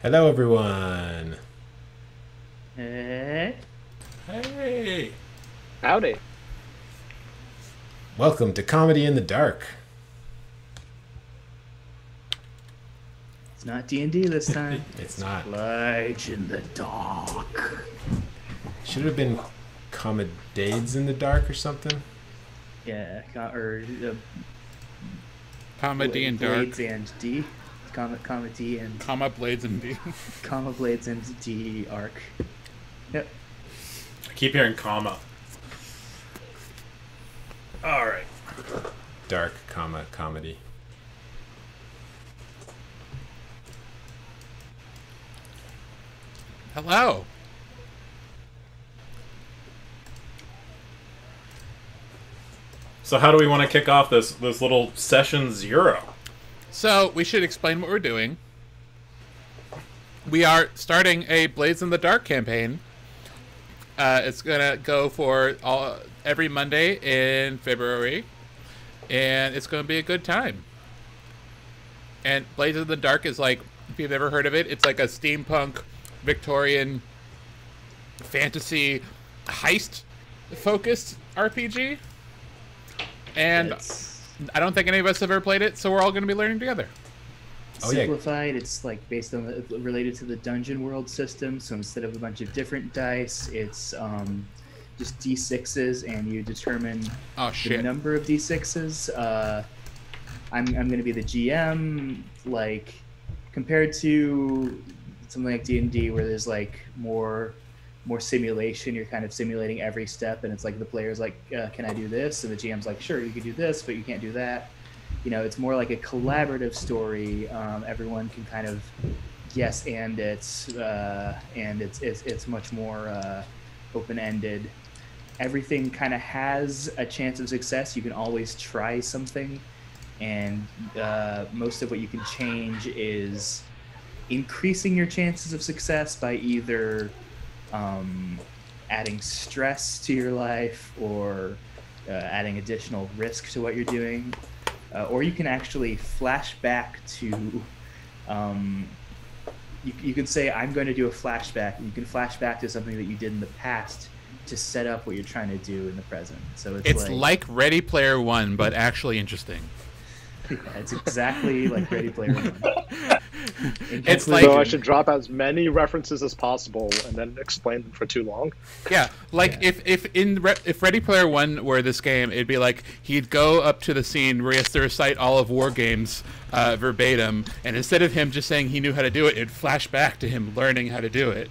Hello, everyone. Eh? Hey. Howdy. Welcome to Comedy in the Dark. It's not D&D this time. It's not. Light in the dark. Should have been Comediades in the Dark or something. Yeah, Comedy and dark, Blades and D. Comedy and comma blades and D. comma blades and D arc. Yep. I keep hearing comma. All right. Dark, comedy. Hello. So how do we want to kick off this little session 0? So we should explain what we're doing. We are starting a Blades in the Dark campaign. It's gonna go for every Monday in February, and it's gonna be a good time. And Blades in the Dark is like, if you've ever heard of it, it's like a steampunk Victorian fantasy heist focused RPG. And I don't think any of us have ever played it, so we're all going to be learning together. Oh, yeah. Simplified, it's like based on related to the dungeon world system. So instead of a bunch of different dice, it's just D6s, and you determine the number of D6s. I'm going to be the GM. Like, compared to something like D&D, where there's like more simulation, you're kind of simulating every step, and it's like the player's like, can I do this? And the GM's like, sure, you can do this, but you can't do that. You know, it's more like a collaborative story. Everyone can kind of yes, and it's much more open-ended. Everything kind of has a chance of success. You can always try something, and most of what you can change is increasing your chances of success by either adding stress to your life or adding additional risk to what you're doing, or you can actually flash back to you can say, I'm going to do a flashback, and you can flash back to something that you did in the past to set up what you're trying to do in the present. So it's like Ready Player One, but actually interesting. Yeah, it's exactly like Ready Player One. It's like, so I should drop as many references as possible and then explain them for too long. Yeah, like if Ready Player One were this game, it'd be like he'd go up to the scene where he has to recite all of War Games verbatim, and instead of him just saying he knew how to do it, it'd flash back to him learning how to do it.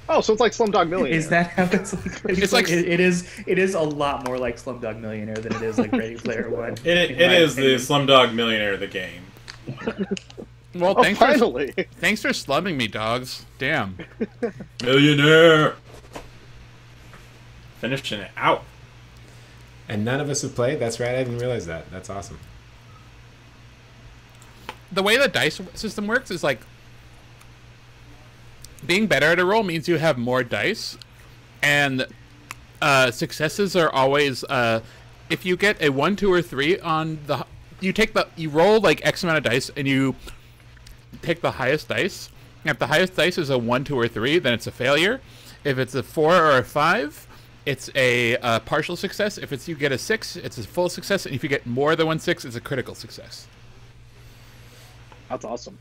Oh, so it's like Slumdog Millionaire. Is that how it's like? It's like it is a lot more like Slumdog Millionaire than it is like Ready Player One. It is the Slumdog Millionaire, the game. Well, finally. Thanks for slumming me, dogs. Damn. Millionaire. Finishing it out. And none of us have played? That's right, I didn't realize that. That's awesome. The way the dice system works is like, being better at a roll means you have more dice, and successes are always if you get a 1, 2, or 3 on the you roll like X amount of dice and you pick the highest dice. And if the highest dice is a 1, 2, or 3, then it's a failure. If it's a 4 or a 5, it's a partial success. If you get a 6, it's a full success, and if you get more than 1 6, it's a critical success. That's awesome.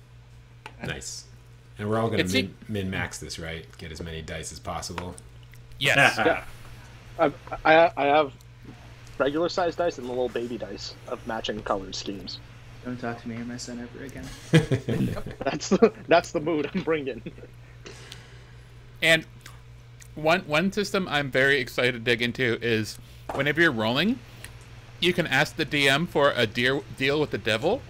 Nice. And we're all going to min-max this, right? Get as many dice as possible. Yes. Yeah. I have regular size dice and little baby dice of matching colored schemes. Don't talk to me or my son ever again. That's the mood I'm bringing. And one system I'm very excited to dig into is whenever you're rolling, you can ask the DM for a deal with the devil.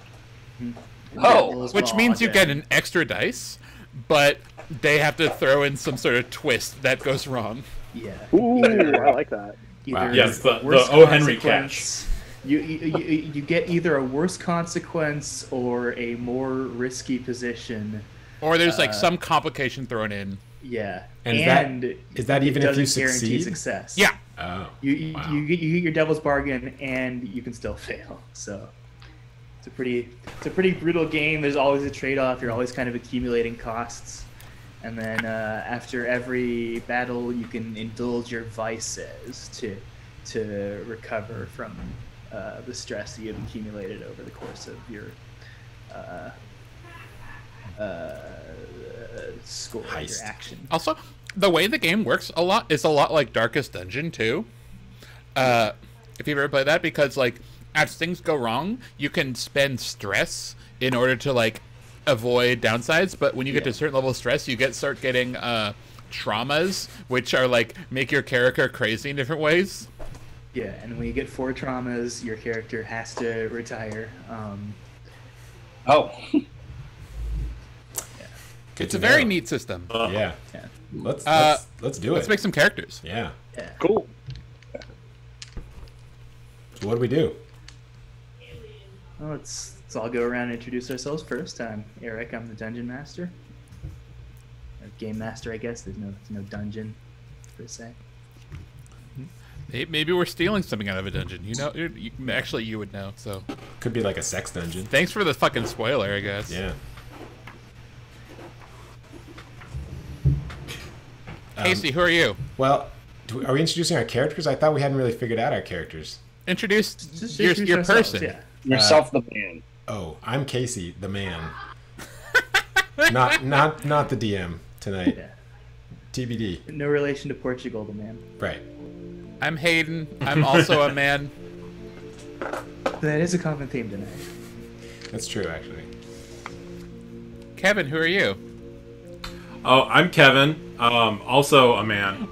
Oh, Which means you get an extra dice, but they have to throw in some sort of twist that goes wrong. Yeah. Ooh, I like that. Wow. Yes, the O. Henry catch. You get either a worse consequence or a more risky position. Or there's like some complication thrown in. Yeah. And is that even if you doesn't guarantee succeed? success. Yeah. Oh. You get your devil's bargain, and you can still fail. So it's a pretty brutal game. There's always a trade-off. You're always kind of accumulating costs, and then after every battle, you can indulge your vices to recover from the stress that you've accumulated over the course of your score, your action. Also, the way the game works is a lot like Darkest Dungeon too. If you've ever played that, because like as things go wrong, you can spend stress in order to like avoid downsides. But when you get to a certain level of stress, you start getting traumas, which are like make your character crazy in different ways. Yeah, and when you get 4 traumas, your character has to retire. Oh. It's a very neat system. Yeah. Let's do it. Let's make some characters. Yeah. Cool. So what do we do? Well, let's all go around and introduce ourselves first. I'm Eric. I'm the dungeon master. Or game master, I guess. There's no dungeon per se. Maybe we're stealing something out of a dungeon. You know, actually, you would know. So could be like a sex dungeon. Thanks for the fucking spoiler, I guess. Yeah. Casey, who are you? Well, are we introducing our characters? I thought we hadn't really figured out our characters. Introduce your person. Yeah. Yourself, the man. Oh, I'm Casey, the man. not the DM tonight. Yeah. TBD. No relation to Portugal, the man. Right. I'm Hayden. I'm also a man. That is a common theme tonight. That's true, actually. Kevin, who are you? Oh, I'm Kevin. Also a man.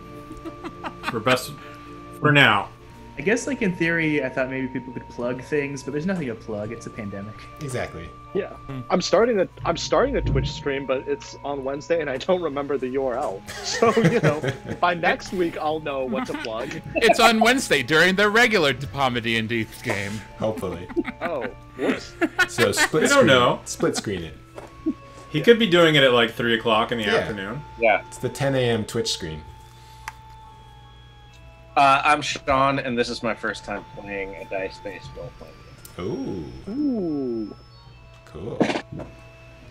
For now. I guess, like, in theory, I thought maybe people could plug things, but there's nothing to plug. It's a pandemic. Exactly. Yeah, I'm starting a Twitch stream, but it's on Wednesday, and I don't remember the URL. So by next week I'll know what to plug. It's on Wednesday during the regular Palma D&D game. Hopefully. Oh, whoops. So split. I don't know. Split screen it. He could be doing it at like 3 o'clock in the afternoon. Yeah. It's the 10 a.m. Twitch screen. I'm Sean, and this is my first time playing a dice-based role-playing game. Ooh. Cool.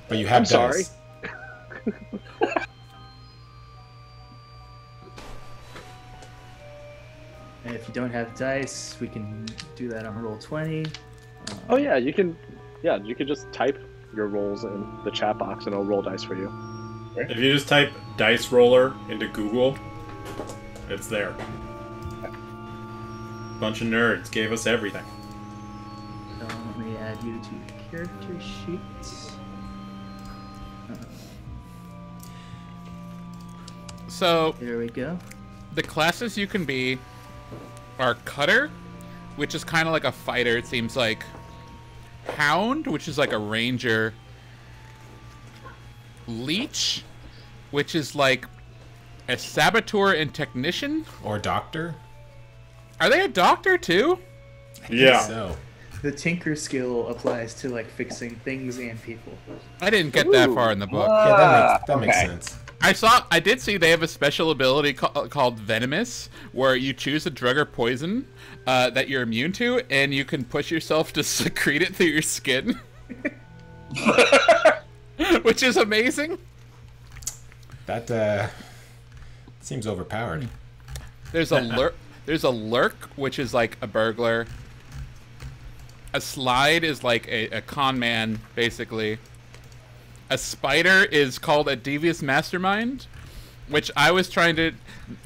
But you have I'm sorry. dice. And if you don't have dice, we can do that on Roll20. Oh yeah, you can just type your rolls in the chat box, and it'll roll dice for you. If you just type dice roller into Google, it's there. Bunch of nerds gave us everything. So let me add you to character sheets. So There we go. the classes you can be are Cutter, which is kind of like a fighter, it seems like. Hound, which is like a ranger. Leech, which is like a saboteur and technician. Or doctor. Are they a doctor too? Yeah. So. The tinker skill applies to, like, fixing things and people. I didn't get that far in the book. Yeah, that makes Okay. sense. I did see they have a special ability called Venomous, where you choose a drug or poison that you're immune to, and you can push yourself to secrete it through your skin. Which is amazing. That seems overpowered. There's a lurk, which is like a burglar. A slide is like a con man, basically. A spider is called a devious mastermind, which I was trying to...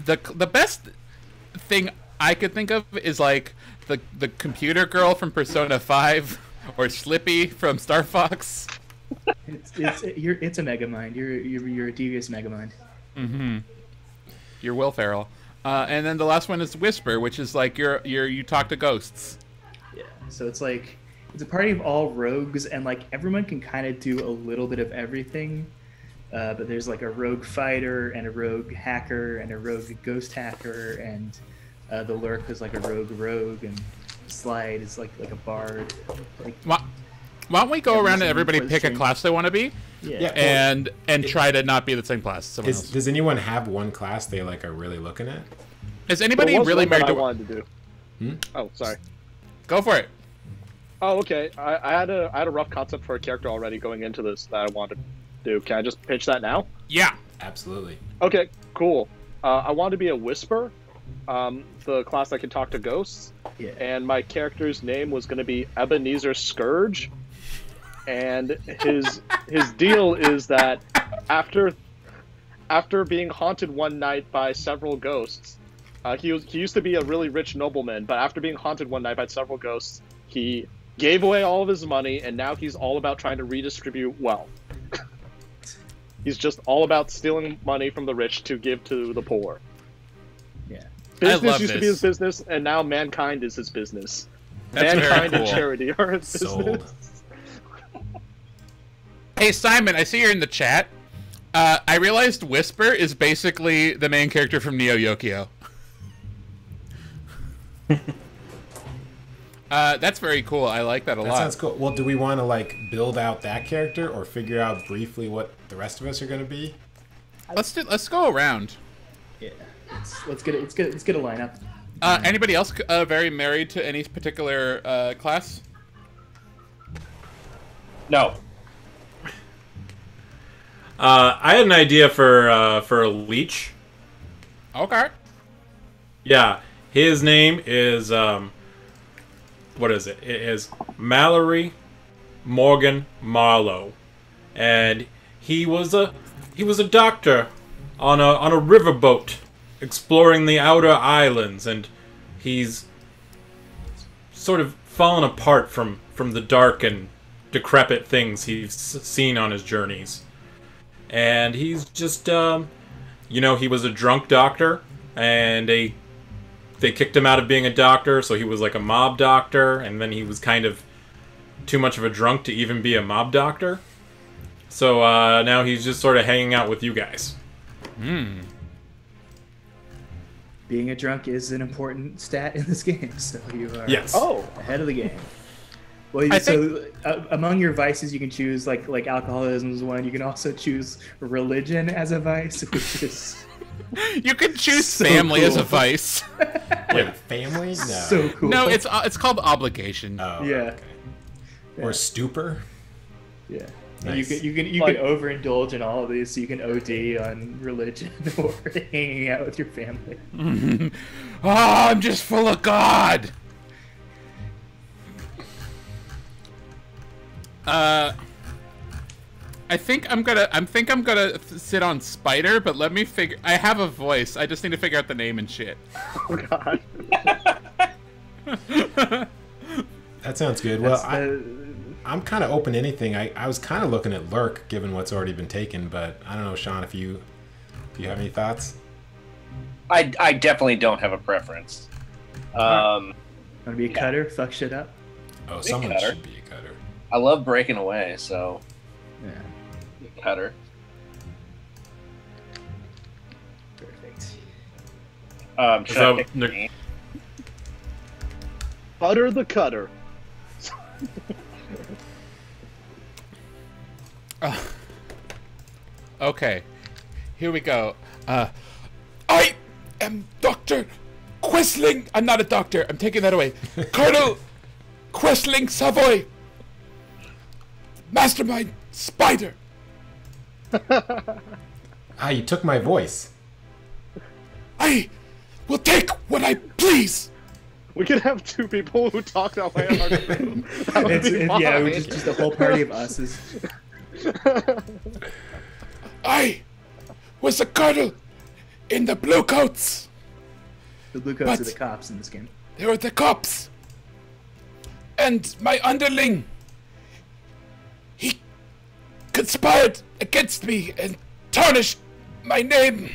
The best thing I could think of is like the computer girl from Persona 5 or Slippy from Star Fox. It's a Megamind. You're a devious Megamind. Mm-hmm. You're Will Ferrell. And then the last one is Whisper, which is like you talk to ghosts. Yeah. So it's like it's a party of all rogues, and like everyone can kind of do a little bit of everything. But there's like a rogue fighter and a rogue hacker and a rogue ghost hacker, and the lurk is like a rogue, and slide is like a bard. Like, why don't we go around and everybody pick a class they want to be? Yeah. And try to not be the same class as someone else. Does anyone have one class they like are really looking at? Is anybody really married to... I wanted to do. Oh, sorry. Go for it. Oh, okay. I had a rough concept for a character already going into this that I wanted to do. Can I just pitch that now? Yeah. Absolutely. Okay, cool. I want to be a Whisper, the class that can talk to ghosts. Yeah. And my character's name was going to be Ebenezer Scourge. And his deal is that after being haunted one night by several ghosts, he used to be a really rich nobleman, but after being haunted one night by several ghosts, he gave away all of his money, and now he's all about trying to redistribute wealth. He's just all about stealing money from the rich to give to the poor. Yeah. Business used to be his business, and now mankind is his business. That's mankind very cool. and charity are his Sold. business. Hey, Simon, I see you're in the chat. I realized Whisper is basically the main character from Neo Yokio. That's very cool. I like that a lot. That sounds cool. Well, do we want to like build out that character or figure out briefly what the rest of us are going to be? Let's go around. Yeah. Let's get a lineup. Anybody else very married to any particular class? No. I had an idea for a leech. Okay. Yeah, his name is what is it? It is Mallory Morgan Marlowe, and he was a doctor on a riverboat exploring the outer islands, and he's sort of fallen apart from the dark and decrepit things he's seen on his journeys. And he's just, he was a drunk doctor, and they kicked him out of being a doctor, so he was like a mob doctor, and then he was kind of too much of a drunk to even be a mob doctor. So now he's just sort of hanging out with you guys. Being a drunk is an important stat in this game, so you are ahead of the game. Well, among your vices, you can choose like alcoholism is one. You can also choose religion as a vice, which is you can choose so family as a vice. Wait, family? No. So cool. No, it's called obligation. Oh, yeah. Okay. Or stupor. Yeah. Nice. You can overindulge in all of these. So you can OD on religion or hanging out with your family. Oh, I'm just full of God. I think I'm gonna sit on Spider, but let me figure. I have a voice. I just need to figure out the name and shit. Oh God. That sounds good. Well, I'm kind of open to anything. I was kind of looking at Lurk, given what's already been taken, but I don't know, Sean, if you have any thoughts. I definitely don't have a preference. Want to be a cutter? Fuck shit up? Oh, someone cutter. should be a cutter. I love breaking away, so Yeah. cutter. Perfect. Should I pick the name? Butter the Cutter. Okay, here we go. I am Dr. Quisling. I'm not a doctor. I'm taking that away. Colonel Quisling Savoy. Mastermind Spider. You took my voice. I will take what I please. We could have two people who talk that way in our group. Yeah, we're just a whole party of us's. I was a colonel in the blue coats. The blue coats are the cops in this game. They were the cops. And my underling, he conspired against me and tarnished my name.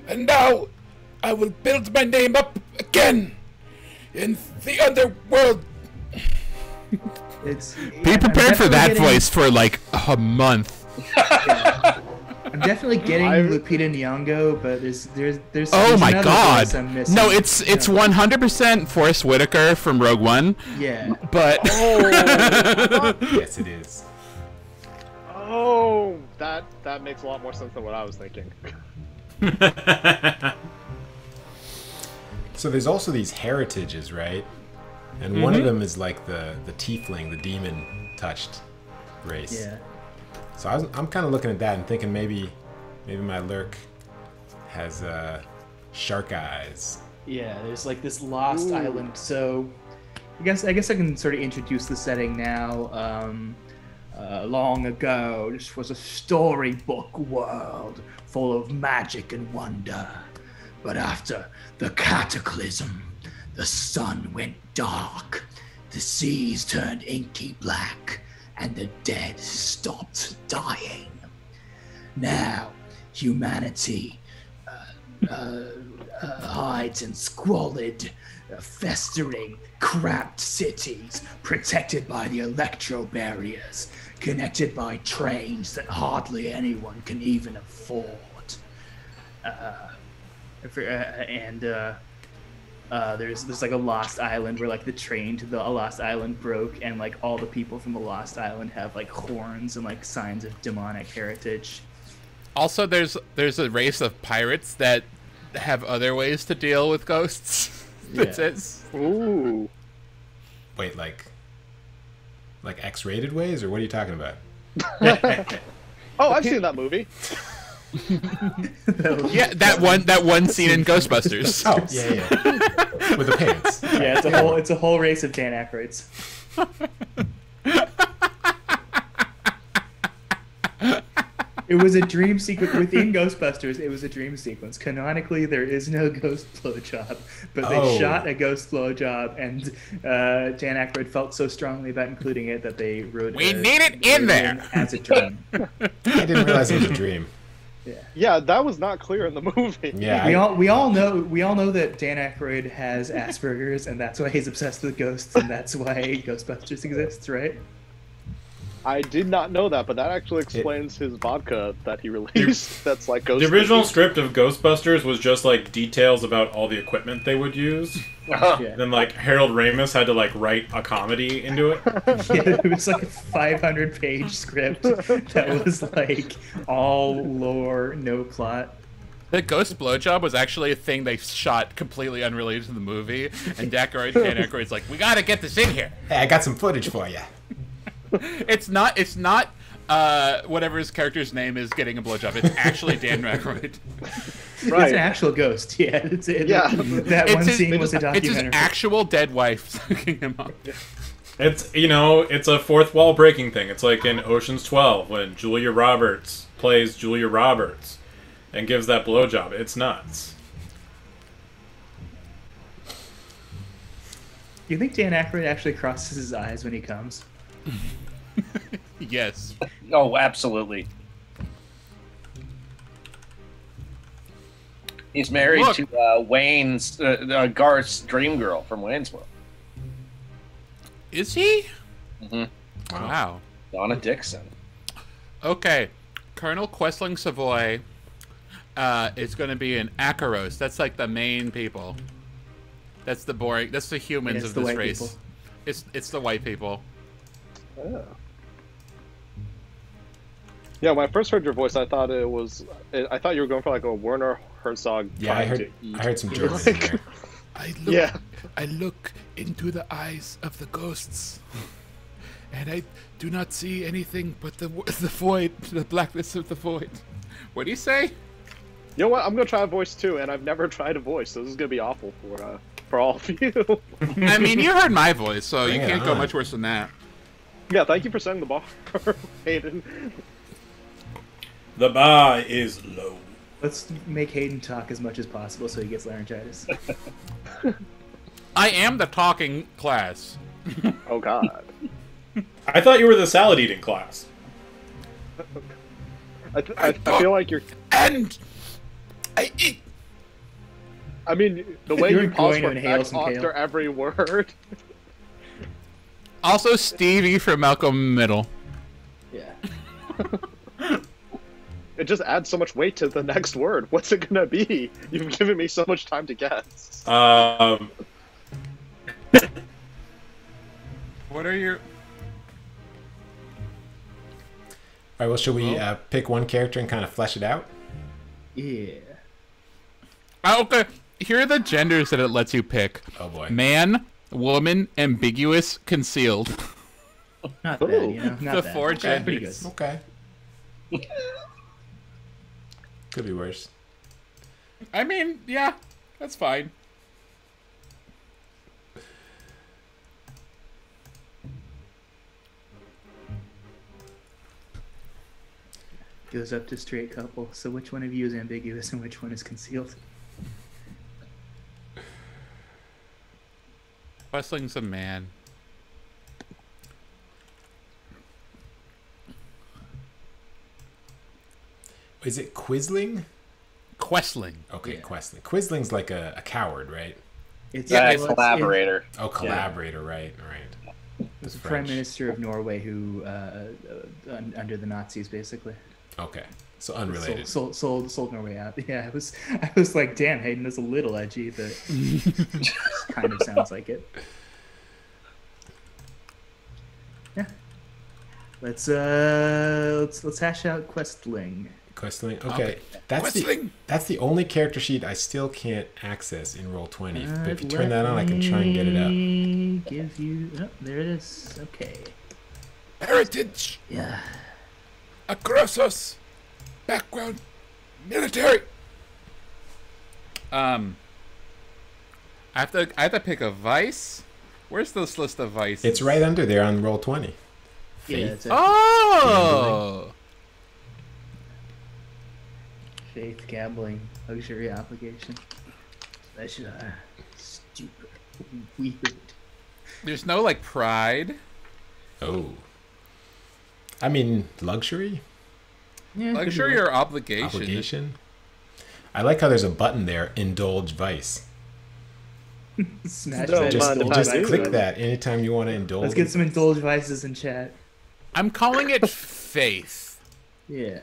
And now I will build my name up again in the underworld. Be prepared for that voice for like a month. Yeah. I'm definitely getting Lupita Nyong'o, but there's oh my god! I'm missing. No, it's 100% Forrest Whitaker from Rogue One. Yeah. But Yes, it is. Oh, that makes a lot more sense than what I was thinking. So there's also these heritages, right? And one of them is like the tiefling, the demon-touched race. Yeah. So I'm kind of looking at that and thinking maybe my lurk has shark eyes. Yeah, there's like this lost island. So I guess I can sort of introduce the setting now. Long ago, this was a storybook world full of magic and wonder. But after the cataclysm, the sun went dark, the seas turned inky black, and the dead stopped dying. Now, humanity hides in squalid, festering, cramped cities protected by the electro barriers, connected by trains that hardly anyone can even afford. There's like a lost island where like the train to the lost island broke, and like all the people from the lost island have like horns and like signs of demonic heritage. Also, there's a race of pirates that have other ways to deal with ghosts. That's it. Ooh. Wait, like X-rated ways, or what are you talking about? Oh, I've seen that movie. Yeah, that one scene in Ghostbusters. Oh, yeah. With the pants. Yeah, it's a whole race of Dan Aykroyds. It was a dream sequence within Ghostbusters. It was a dream sequence. Canonically, there is no ghost blowjob, but they shot a ghost blowjob, and Dan Aykroyd felt so strongly about including it that they wrote. We need it in there as a dream. I didn't realize it was a dream. Yeah, that was not clear in the movie. Yeah, we all know that Dan Aykroyd has Asperger's, and that's why he's obsessed with ghosts, and that's why Ghostbusters exists, right? I did not know that, but that actually explains his vodka that he released. That's like Ghostbusters. The original script of Ghostbusters was just like details about all the equipment they would use. And then like Harold Ramis had to like write a comedy into it. Yeah, it was like a 500-page script that was like all lore, no plot. The ghost blowjob was actually a thing they shot completely unrelated to the movie, and Dan Aykroyd's like, we gotta get this in here. Hey, I got some footage for you. It's not whatever his character's name is getting a blowjob. It's actually Dan Aykroyd. Right. It's an actual ghost. Yeah. That one scene was a documentary. It's his actual dead wife sucking him up. It's it's a fourth wall breaking thing. It's like in Ocean's 12 when Julia Roberts plays Julia Roberts and gives that blowjob. It's nuts. You think Dan Aykroyd actually crosses his eyes when he comes? Yes. Oh, absolutely. He's married to Wayne's Garth's dream girl from Wayne's World. Is he? Mm-hmm. Wow. Donna Dixon. Okay, Colonel Questling Savoy is going to be an Akaros. That's like the main people. That's the boring. That's the humans of this race. People. It's the white people. Oh. Yeah, when I first heard your voice, I thought you were going for like a Werner Herzog. Yeah, I heard some German in there. I look into the eyes of the ghosts, and I do not see anything but the void, the blackness of the void. What do you say? You know what? I'm gonna try a voice too, and I've never tried a voice, so this is gonna be awful for all of you. I mean, you heard my voice, so you can't go much worse than that. Yeah, thank you for setting the bar, Hayden. The bar is low. Let's make Hayden talk as much as possible so he gets laryngitis. I am the talking class. Oh God. I thought you were the salad eating class. I feel like you're. And I eat. I mean, the way you pause for X after every word. Also, Stevie from Malcolm Middle. Yeah. It just adds so much weight to the next word. What's it gonna be? You've given me so much time to guess. What are your... Alright, well, should we pick one character and kind of flesh it out? Yeah. Okay, here are the genders that it lets you pick. Oh boy. Man, Woman, ambiguous, concealed. Not bad, you know. Not The bad. 4 Pretty genders. good. Okay. Could be worse. I mean, yeah, that's fine. Goes up to straight couple. So which one of you is ambiguous and which one is concealed? Questling's a man. Is it Quisling? Questling. Okay, Yeah. Quisling. Quisling's like a coward, right? It's Collaborator. Oh, collaborator, right. It was the French. prime minister of Norway who, under the Nazis, basically. Okay, so unrelated. Sold Norway out. Yeah, I was like, damn, Hayden, that's a little edgy, but kind of sounds like it. Yeah. Let's hash out Questling. Questling. Okay, that's the only character sheet I still can't access in Roll20. But if you turn that on, I can try and get it up. Give you. Oh, there it is. Okay. Heritage. Yeah. Aggressors. Background. Military. I have to pick a vice. Where's this list of vices? It's right under there on Roll20. Yeah. It's faith, gambling, luxury obligation. That's stupid, weird. There's no like pride. Oh. I mean, luxury? Yeah, Luxury or obligation? Obligation? I like how there's a button there, indulge vice. Smash No, that. Just indulge vice click button. that anytime you want to indulge. Let's get some indulge vices in chat. I'm calling it faith. Yeah.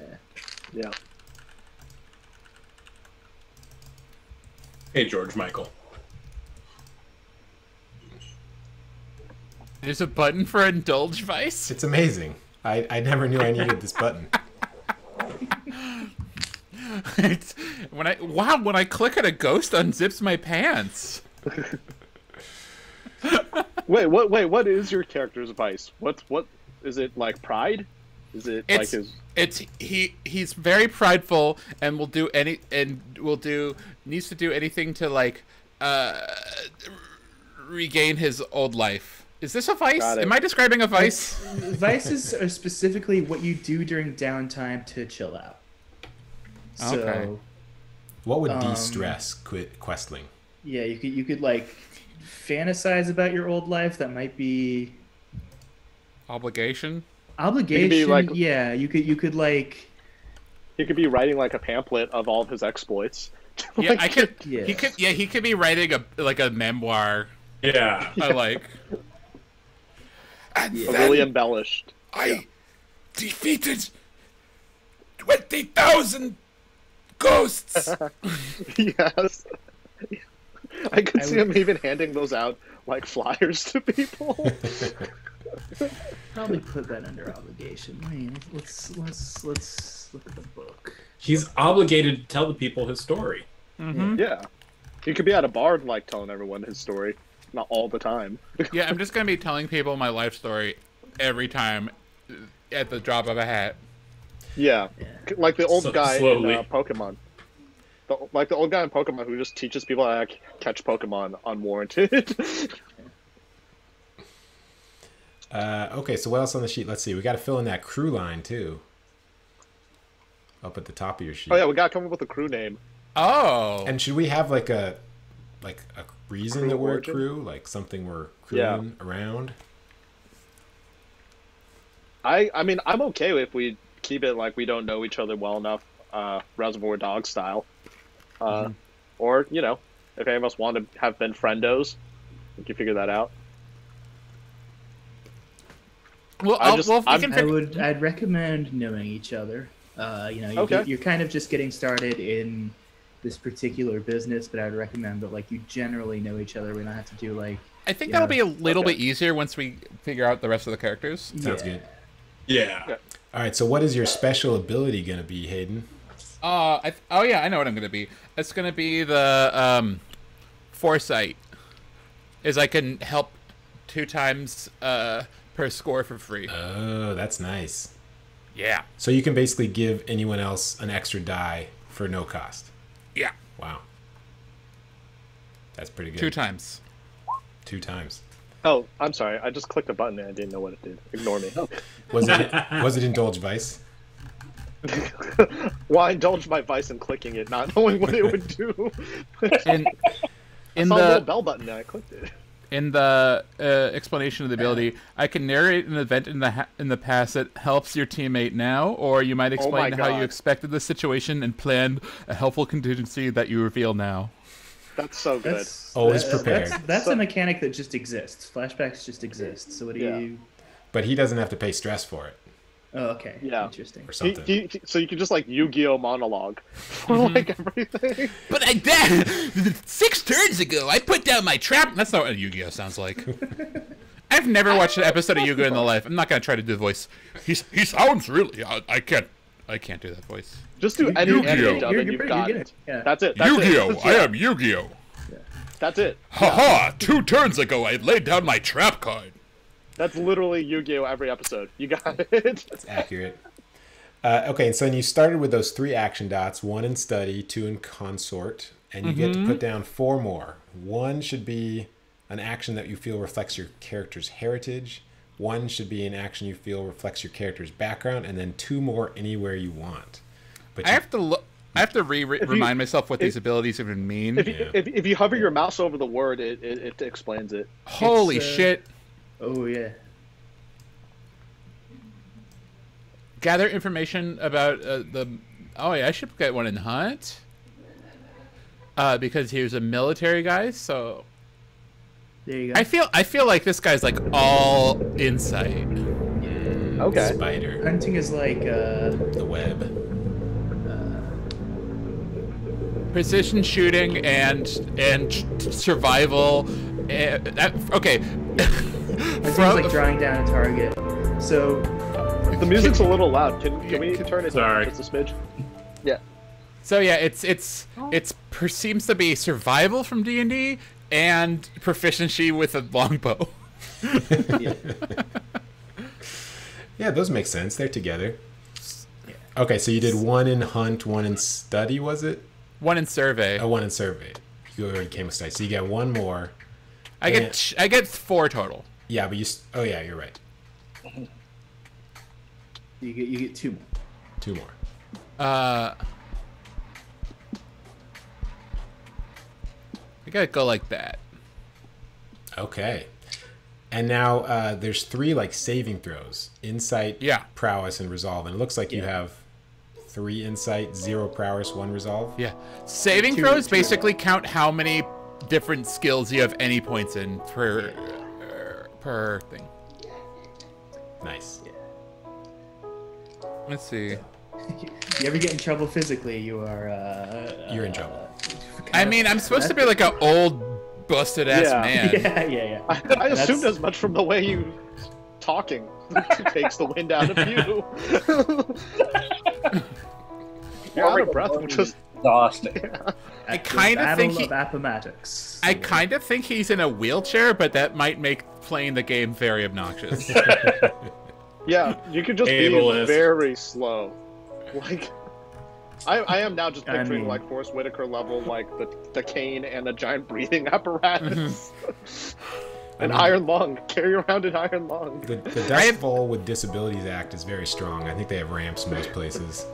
Yeah. Hey, George Michael. There's a button for indulge vice. It's amazing. I never knew I needed this button. When I click at a ghost, unzips my pants. Wait, what is your character's vice? What is it, like pride? Is it like his? He's very prideful and needs to do anything to like regain his old life. Is this a vice? Am I describing a vice? Vices are specifically what you do during downtime to chill out. So, Okay. What would de-stress Questling? Yeah, you could like fantasize about your old life. That might be Obligation. obligation. like- yeah, you could like. He could be writing like a pamphlet of all of his exploits. Yeah, I could. Yeah. He could. Yeah, he could be writing a memoir. Yeah. I like. And Really embellished. I defeated 20,000 ghosts. Yes. I could see him even handing those out like flyers to people. Probably put that under obligation. I mean, let's look at the book. He's obligated to tell the people his story. Mm-hmm. Yeah. He could be at a bar like telling everyone his story. Not all the time. Yeah, I'm just gonna be telling people my life story every time at the drop of a hat. Yeah. Like the old guy slowly. in Pokemon. Like the old guy in Pokemon who just teaches people how to catch Pokemon unwarranted. Okay, so what else on the sheet? Let's see. We got to fill in that crew line too. Up at the top of your sheet. Oh yeah, we gotta come up with a crew name. Oh. And should we have like a reason Crew that we're origin? a crew, like something we're crewing around? I mean, I'm okay if we keep it like we don't know each other well enough, Reservoir Dogs style. Or, you know, if any of us want to have been friendos, we can figure that out. Well, I'd recommend knowing each other. You know, you're kind of just getting started in this particular business, but I'd recommend that like you generally know each other. We don't have to do like. I think that'll be a little bit easier once we figure out the rest of the characters. Sounds good. Yeah. All right, so what is your special ability going to be, Hayden? Oh yeah, I know what I'm gonna be. It's gonna be the foresight. is I can help 2 times per score for free. Oh, that's nice. Yeah. So you can basically give anyone else an extra die for no cost. Yeah. Wow. That's pretty good. 2 times. 2 times. Oh, I'm sorry. I just clicked a button and I didn't know what it did. Ignore me. Was it Indulge Vice? Well, I indulged my vice in clicking it, not knowing what it would do. In I saw a little bell button and I clicked it. In the explanation of the ability, I can narrate an event in the past that helps your teammate now, or you might explain how you expected the situation and planned a helpful contingency that you reveal now. That's so good. Always prepared. That's a mechanic that just exists. Flashbacks just exist. So what do you... But he doesn't have to pay stress for it. Oh, okay. Yeah. Interesting. Or something. So you can just like Yu-Gi-Oh monologue for like everything. But 6 turns ago, I put down my trap. That's not what Yu-Gi-Oh sounds like. I've never watched an episode of Yu-Gi-Oh in the life. I'm not gonna try to do the voice. He sounds really. I can't do that voice. Just do any Yu-Gi-Oh. and you've got it. Yeah. That's it. Yu-Gi-Oh! I am Yu-Gi-Oh! That's it. Haha! 2 turns ago, I laid down my trap card. That's literally Yu-Gi-Oh every episode. You got it. That's accurate. Okay, and so then you started with those 3 action dots, 1 in study, 2 in consort, and you get to put down 4 more. 1 should be an action that you feel reflects your character's heritage. 1 should be an action you feel reflects your character's background, and then 2 more anywhere you want. But I have to remind myself what these abilities even mean. If you hover your mouse over the word, it explains it. Holy shit. Oh, yeah. Gather information about the... Oh, yeah, I should get 1 in Hunt. Because he was a military guy, so... There you go. I feel like this guy's like all insight. Okay. Spider. Hunting is like... The web. Precision shooting and survival. Okay. It seems like drawing down a target. So the music's a little loud. Can we turn it Sorry. just a smidge? Yeah. So yeah, it's seems to be survival from D&D and proficiency with a longbow. Yeah, those make sense. They're together. Okay, so you did 1 in Hunt, 1 in Study, was it? 1 in Survey. Oh, 1 in Survey. You already came with Study, so you get 1 more. I get 4 total. Yeah, but oh yeah, you're right. you get 2 more. 2 more. I gotta go like that. Okay. And now there's 3 like saving throws: Insight, Prowess, and Resolve. And it looks like you have 3 Insight, 0 Prowess, 1 Resolve. Yeah. Saving throws basically count how many different skills you have any points in per thing. Nice. Let's see. You ever get in trouble physically, you are... You're in trouble. I mean, I'm supposed to be like an old, busted-ass man. Yeah. I assumed as much from the way you talking takes the wind out of you. You're out of breath, which is exhausting. Yeah. I kind of think Appomattox. I kind of think he's in a wheelchair, but that might make playing the game very obnoxious. Yeah, you could just be very slow. Like, I am now just picturing like Forrest Whitaker level, like the cane and a giant breathing apparatus. An iron lung. Carry around an iron lung. The Dust Bowl with Disabilities Act is very strong. I think they have ramps most places.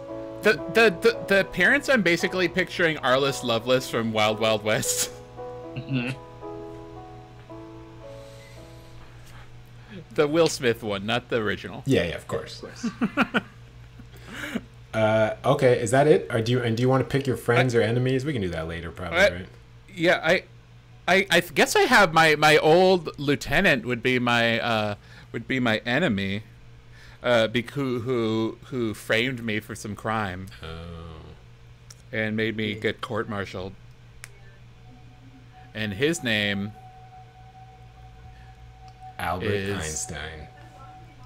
The parents I'm basically picturing Arliss Lovelace from Wild Wild West. The Will Smith one, not the original. Yeah, of course. Okay, is that it? Or do you want to pick your friends or enemies? We can do that later, probably, right? Yeah, I guess I have my old lieutenant would be my enemy, who framed me for some crime, and made me get court-martialed. And his name Albert Einstein.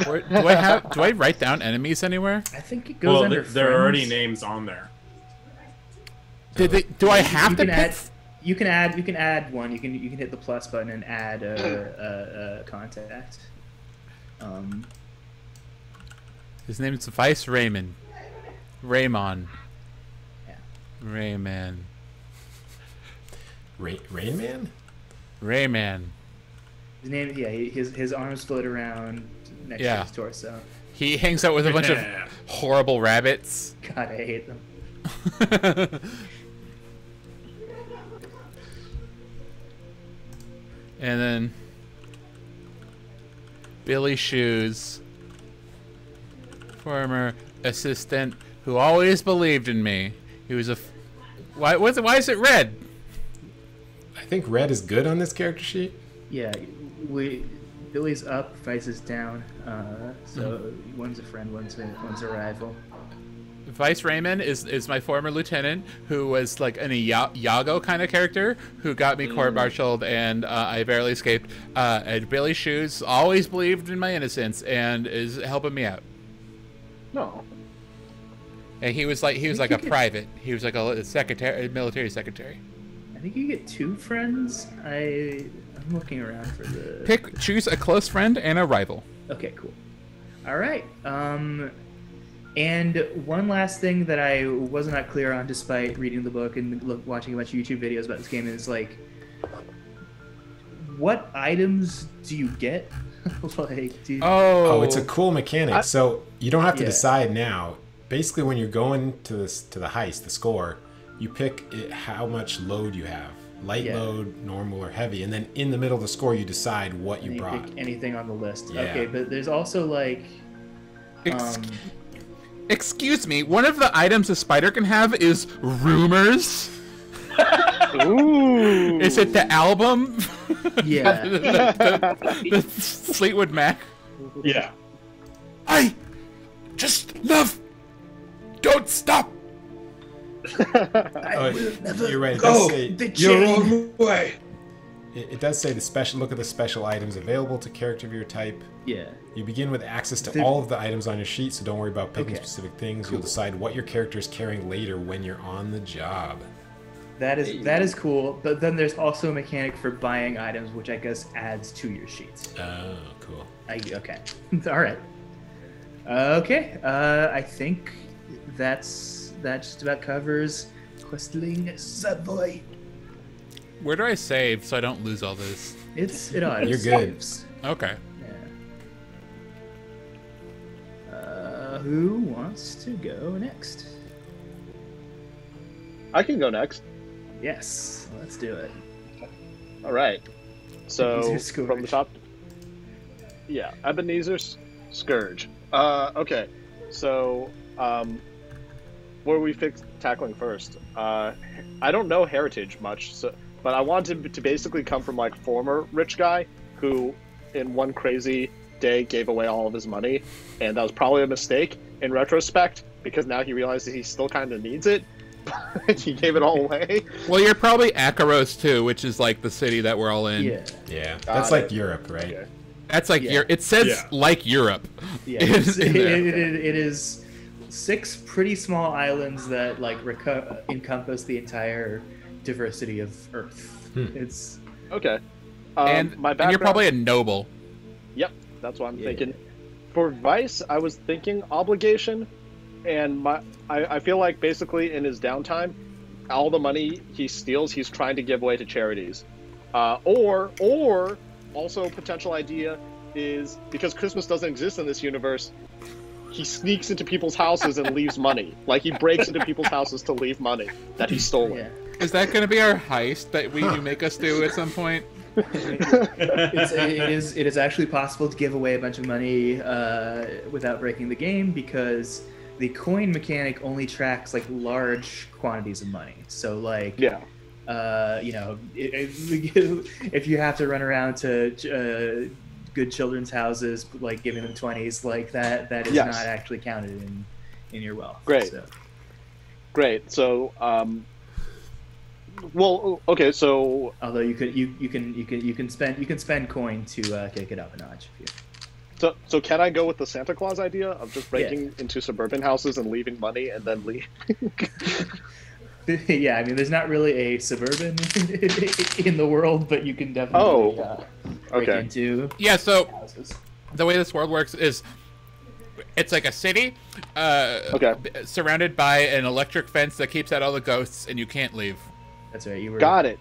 Or, do I write down enemies anywhere? I think it goes under there are already names on there. Do I have to pick? You can add one. You can hit the plus button and add a contact. His name is Vice Raymond. Raymond. Yeah. Rayman. Rainman? Rayman. His name, yeah. His arms float around next to his torso. He hangs out with a bunch of horrible rabbits. God, I hate them. And then Billy Shoes, former assistant who always believed in me. He was why is it red? I think red is good on this character sheet. Yeah, Billy's up, Vice is down. So one's a friend, one's a rival. Vice Raymond is my former lieutenant who was like an Iago kind of character who got me court-martialed and I barely escaped. And Billy Shoes always believed in my innocence and is helping me out. No. And he was like a private. He was like a secretary, a military secretary. I think you get 2 friends. I'm looking around for the... Choose a close friend and a rival. Okay, cool. All right. And one last thing that I was not clear on despite reading the book and watching a bunch of YouTube videos about this game is, like, what items do you get? Oh, it's a cool mechanic. So you don't have to decide now. Basically, when you're going to the heist, the score, you pick how much load you have. Light load, normal, or heavy. And then in the middle of the score, you decide what you brought. Pick anything on the list. Yeah. Okay, but there's also, like... Excuse me, one of the items a spider can have is rumors. Ooh. Is it the album? Yeah. the Fleetwood Mac? Yeah. I just love... Don't stop! You're right. It Go does say, your own way. It does say the special. Look at the special items available to character of your type. Yeah. You begin with access to all of the items on your sheet, so don't worry about picking specific things. Cool. You'll decide what your character is carrying later when you're on the job. That is cool, but then there's also a mechanic for buying items, which I guess adds to your sheets. Oh, cool. Okay. All right. Okay. I think that just about covers Questling Savoy. Where do I save so I don't lose all this? It auto You're good. saves. Okay. Yeah. Who wants to go next? I can go next. Yes, let's do it. All right. So Scourge. from the top. Yeah, Ebenezer Scourge. Okay. So where are we tackling first? I don't know Heritage much, but I want him to basically come from like former rich guy who, in one crazy day, gave away all of his money, and that was probably a mistake in retrospect because now he realizes he still kind of needs it. He gave it all away. Well, you're probably Akaros too, which is like the city that we're all in. Yeah. That's like Europe, right? Okay. That's like it says like Europe. Yeah, it is 6 pretty small islands that like encompass the entire diversity of Earth. It's okay. And you're probably a noble. Yep, that's what I'm thinking. For Vice, I was thinking obligation, and I feel like basically in his downtime, all the money he steals, he's trying to give away to charities. Or also potential idea is because Christmas doesn't exist in this universe, he sneaks into people's houses and leaves money. Like he breaks into people's houses to leave money that he stole. Yeah. Is that going to be our heist that you make us do at some point? It is actually possible to give away a bunch of money without breaking the game because the coin mechanic only tracks like large quantities of money. So like if you have to run around to good children's houses, like giving them 20s, like that is not actually counted in your wealth. Great. So, well, okay. So, although you can spend coin to kick it up a notch. So can I go with the Santa Claus idea of just breaking into suburban houses and leaving money and then leave? Yeah, I mean, there's not really a suburban in the world, but you can definitely break into houses. The way this world works is it's like a city surrounded by an electric fence that keeps out all the ghosts, and you can't leave. That's right. Got it.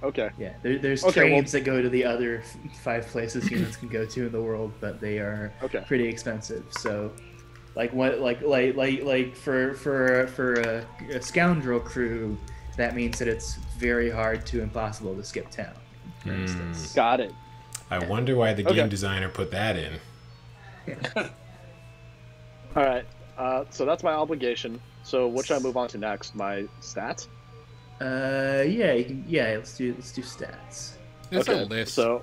Okay. Yeah, there's trains that go to the other 5 places humans can go to in the world, but they are pretty expensive. So, like for a scoundrel crew, that means that it's very hard to impossible to skip town. For instance. Got it. I wonder why the game designer put that in. All right. So that's my obligation. So what should I move on to next? My stats? Let's do stats. There's a list. So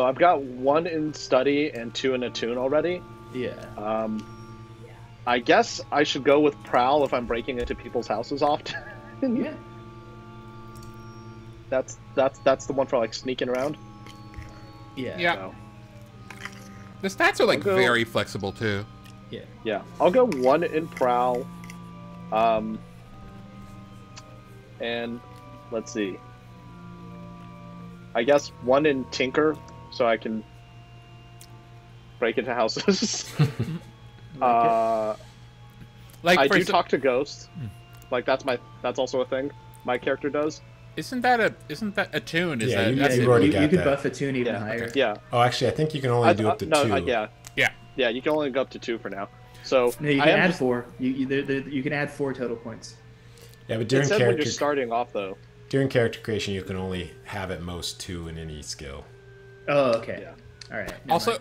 I've got 1 in study and 2 in attune already. Yeah. I guess I should go with prowl if I'm breaking into people's houses often. Yeah. That's the one for like sneaking around. Yeah. Yeah. So. The stats are like very flexible too. Yeah. Yeah. I'll go 1 in prowl. And let's see. I guess 1 in tinker, so I can break into houses. I do talk to ghosts. Like that's also a thing my character does. Isn't that attune? You could buff attune even higher. Yeah. Oh, actually, I think you can only do up to 2. Yeah, you can only go up to 2 for now. So no, you can add 4. You can add 4 total points. Yeah, but during character, when you're starting off though. During character creation, you can only have at most 2 in any skill. Oh, okay. Yeah. All right. Also,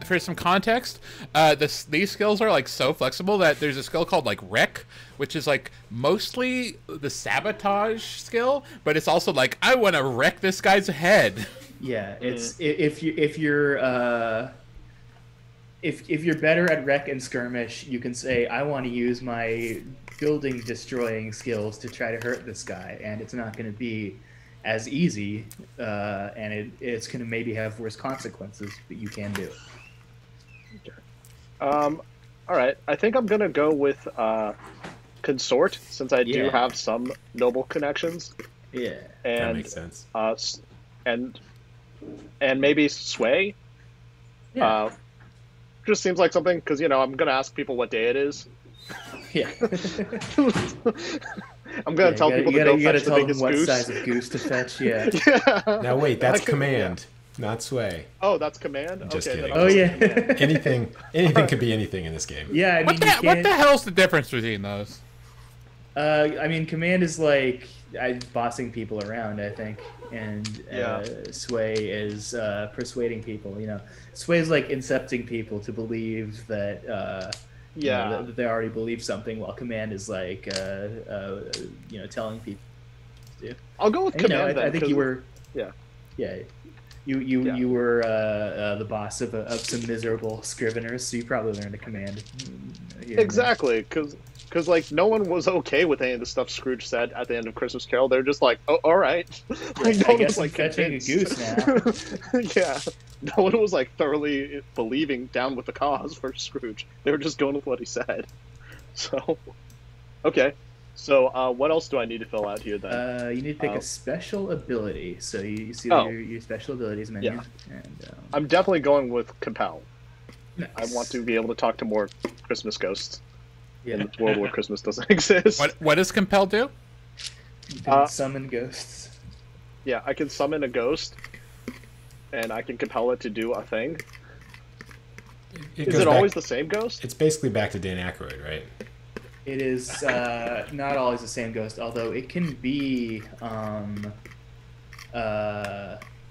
for some context, these skills are like so flexible that there's a skill called like wreck, which is like mostly the sabotage skill, but it's also like I want to wreck this guy's head. Yeah, it's if you're better at wreck and skirmish, you can say I want to use my building destroying skills to try to hurt this guy, and it's not going to be as easy, and it's going to maybe have worse consequences, but you can do it. Okay. All right. I think I'm going to go with consort, since I do have some noble connections. Yeah, and that makes sense. And maybe sway. Yeah. Just seems like something because I'm going to ask people what day it is. Yeah. I'm gonna tell people to go fetch the biggest what goose. Size of goose to fetch. Yeah. Now wait, that's command, not sway. Oh, that's command. Just okay, kidding. Oh yeah. anything could be anything in this game. Yeah, I mean, what the hell's the difference between those? I mean, command is like bossing people around, I think, and sway is persuading people. Sway is like incepting people to believe that. That they already believe something, while command is like telling people. I'll go with command. I think you were. Yeah. You were the boss of some miserable scriveners, so you probably learned a command. Exactly, because like no one was okay with any of the stuff Scrooge said at the end of Christmas Carol. They're just like, oh, all right. Like, I guess I'm fetching a goose now. Yeah. No one was like thoroughly believing down with the cause for Scrooge. They were just going with what he said. So, okay. So, what else do I need to fill out here then? You need to pick a special ability. So you see your special abilities menu. Yeah. And, I'm definitely going with compel. Nice. I want to be able to talk to more Christmas ghosts in the world where Christmas doesn't exist. What does compel do? You can summon ghosts. Yeah, I can summon a ghost. And I can compel it to do a thing. Is it always the same ghost? It's basically back to Dan Aykroyd, right? It is not always the same ghost, although it can be.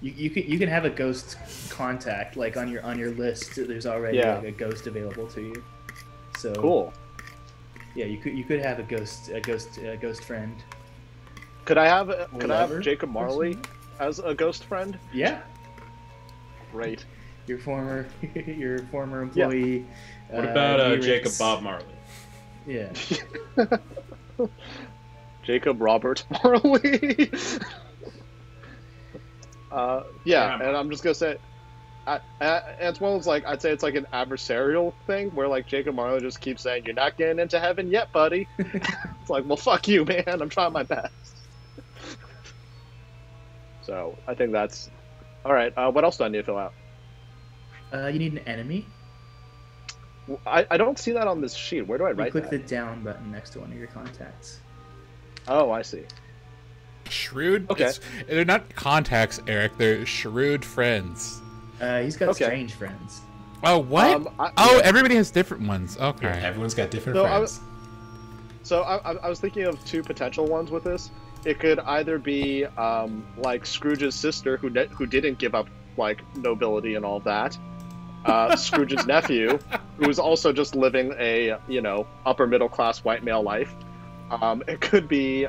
You can have a ghost contact, like on your list. There's already like a ghost available to you. So cool. Yeah, you could have a ghost friend. Could I have Jacob Marley as a ghost friend? Yeah. Great. Your former employee. Yeah. What about Jacob Bob Marley? Yeah. Jacob Robert Marley. And I'm just gonna say, Antoine's like, I'd say it's like an adversarial thing where like Jacob Marlowe just keeps saying, "You're not getting into heaven yet, buddy." It's like, well, fuck you, man. I'm trying my best. So I think that's all right. What else do I need to fill out? You need an enemy. I don't see that on this sheet. Where do I write click that? the down button next to one of your contacts. Oh, I see. Shrewd. Okay. They're not contacts, Eric. They're shrewd friends. He's got strange friends. Oh, what? Everybody has different ones. Okay. Yeah, everyone's got different friends. I was thinking of two potential ones with this. It could either be like Scrooge's sister, who didn't give up like nobility and all that. Scrooge's nephew, who was also just living a upper middle class white male life. It could be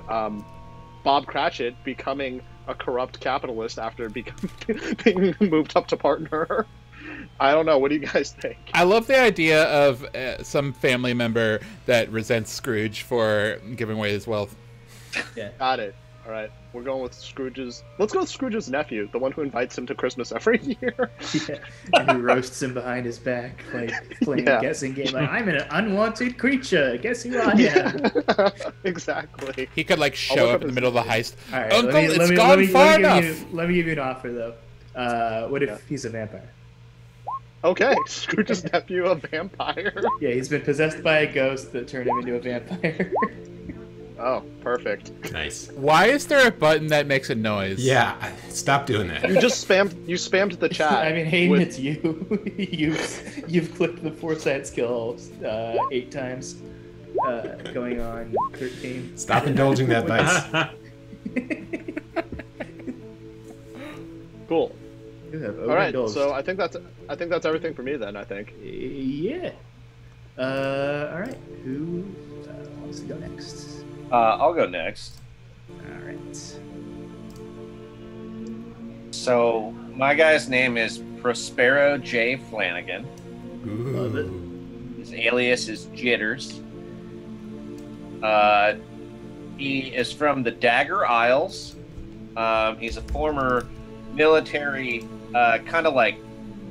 Bob Cratchit becoming a corrupt capitalist after being moved up to partner. I don't know. What do you guys think? I love the idea of some family member that resents Scrooge for giving away his wealth. Yeah. Got it. All right. We're going with Scrooge's... Let's go with Scrooge's nephew, the one who invites him to Christmas every year. Yeah. And who roasts him behind his back, like playing a guessing game. Like, I'm an unwanted creature. Guess who I am? Exactly. He could like show up in the middle of the heist. All right, Uncle, it's gone far enough. Let me give you an offer, though. What if he's a vampire? Okay, Scrooge's nephew, a vampire. Yeah, he's been possessed by a ghost that turned him into a vampire. Oh, perfect. Nice. Why is there a button that makes a noise? Yeah, stop doing that. You just spammed the chat. I mean, Hayden, it's you. You've clicked the foresight skill 8 times, going on 13. Stop indulging that vice. Cool. All right, so I think that's everything for me then. I think. Yeah. All right. Who wants to go next? I'll go next. All right. So my guy's name is Prospero J. Flanagan. Love it. His alias is Jitters. He is from the Dagger Isles. He's a former military, kind of like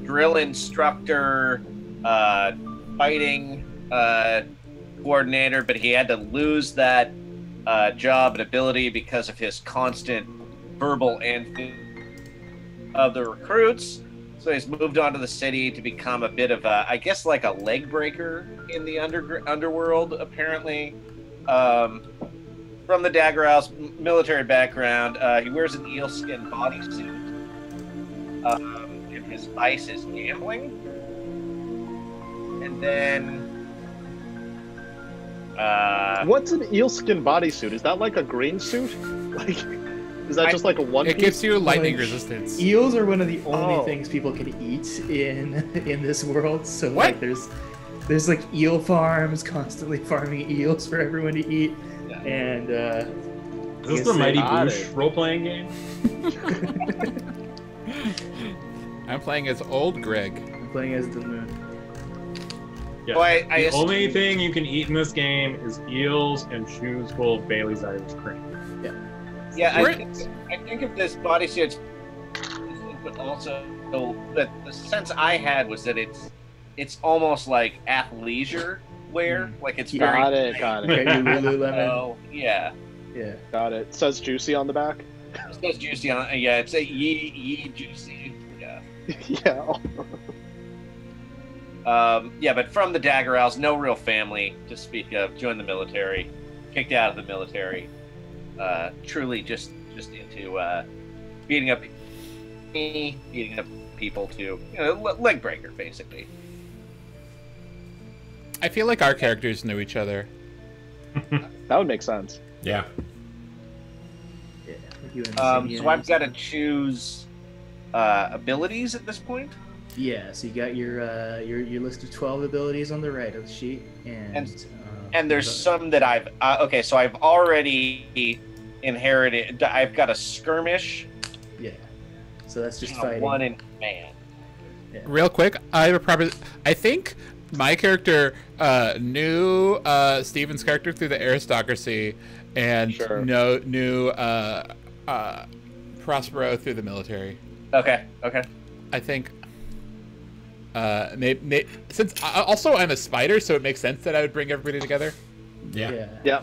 drill instructor, fighting coordinator, but he had to lose that job and ability because of his constant verbal and of the recruits. So he's moved on to the city to become a bit of a, I guess, like a leg breaker in the underworld, apparently. From the Dagger Isles military background, he wears an eelskin bodysuit. And his vice is gambling. And then... what's an eelskin bodysuit? Is that like a green suit? Like, is that just like a one piece? It gives you lightning resistance. Eels are one of the only things people can eat in this world. So like, there's like eel farms constantly farming eels for everyone to eat. Yeah. And is this the Mighty Boosh role-playing game? I'm playing as old Greg. I'm playing as the moon. Yeah. Well, the only thing you can eat in this game is eels and shoes full of Bailey's Irish cream. Yeah, I think if this bodysuit's, but also the sense I had was that it's almost like athleisure wear, like it's very got it. Okay, Lululemon. So, yeah, got it. It says juicy on the back. It says juicy on. Yeah, it's a ye juicy. Yeah. Yeah. Yeah, but from the Dagger Isles, no real family to speak of. Joined the military, kicked out of the military. Truly just into beating up people to leg breaker, basically. I feel like our characters knew each other. That would make sense. Yeah. So I've got to choose abilities at this point. Yeah, so you got your list of 12 abilities on the right of the sheet, and there's some that I've okay. So I've already inherited. I've got a skirmish. Yeah. So that's just fighting. One in command. Yeah. Real quick, I have a proper. I think my character knew Steven's character through the aristocracy, and knew Prospero through the military. Okay. I think. Since also I'm a spider, so it makes sense that I would bring everybody together. Yeah.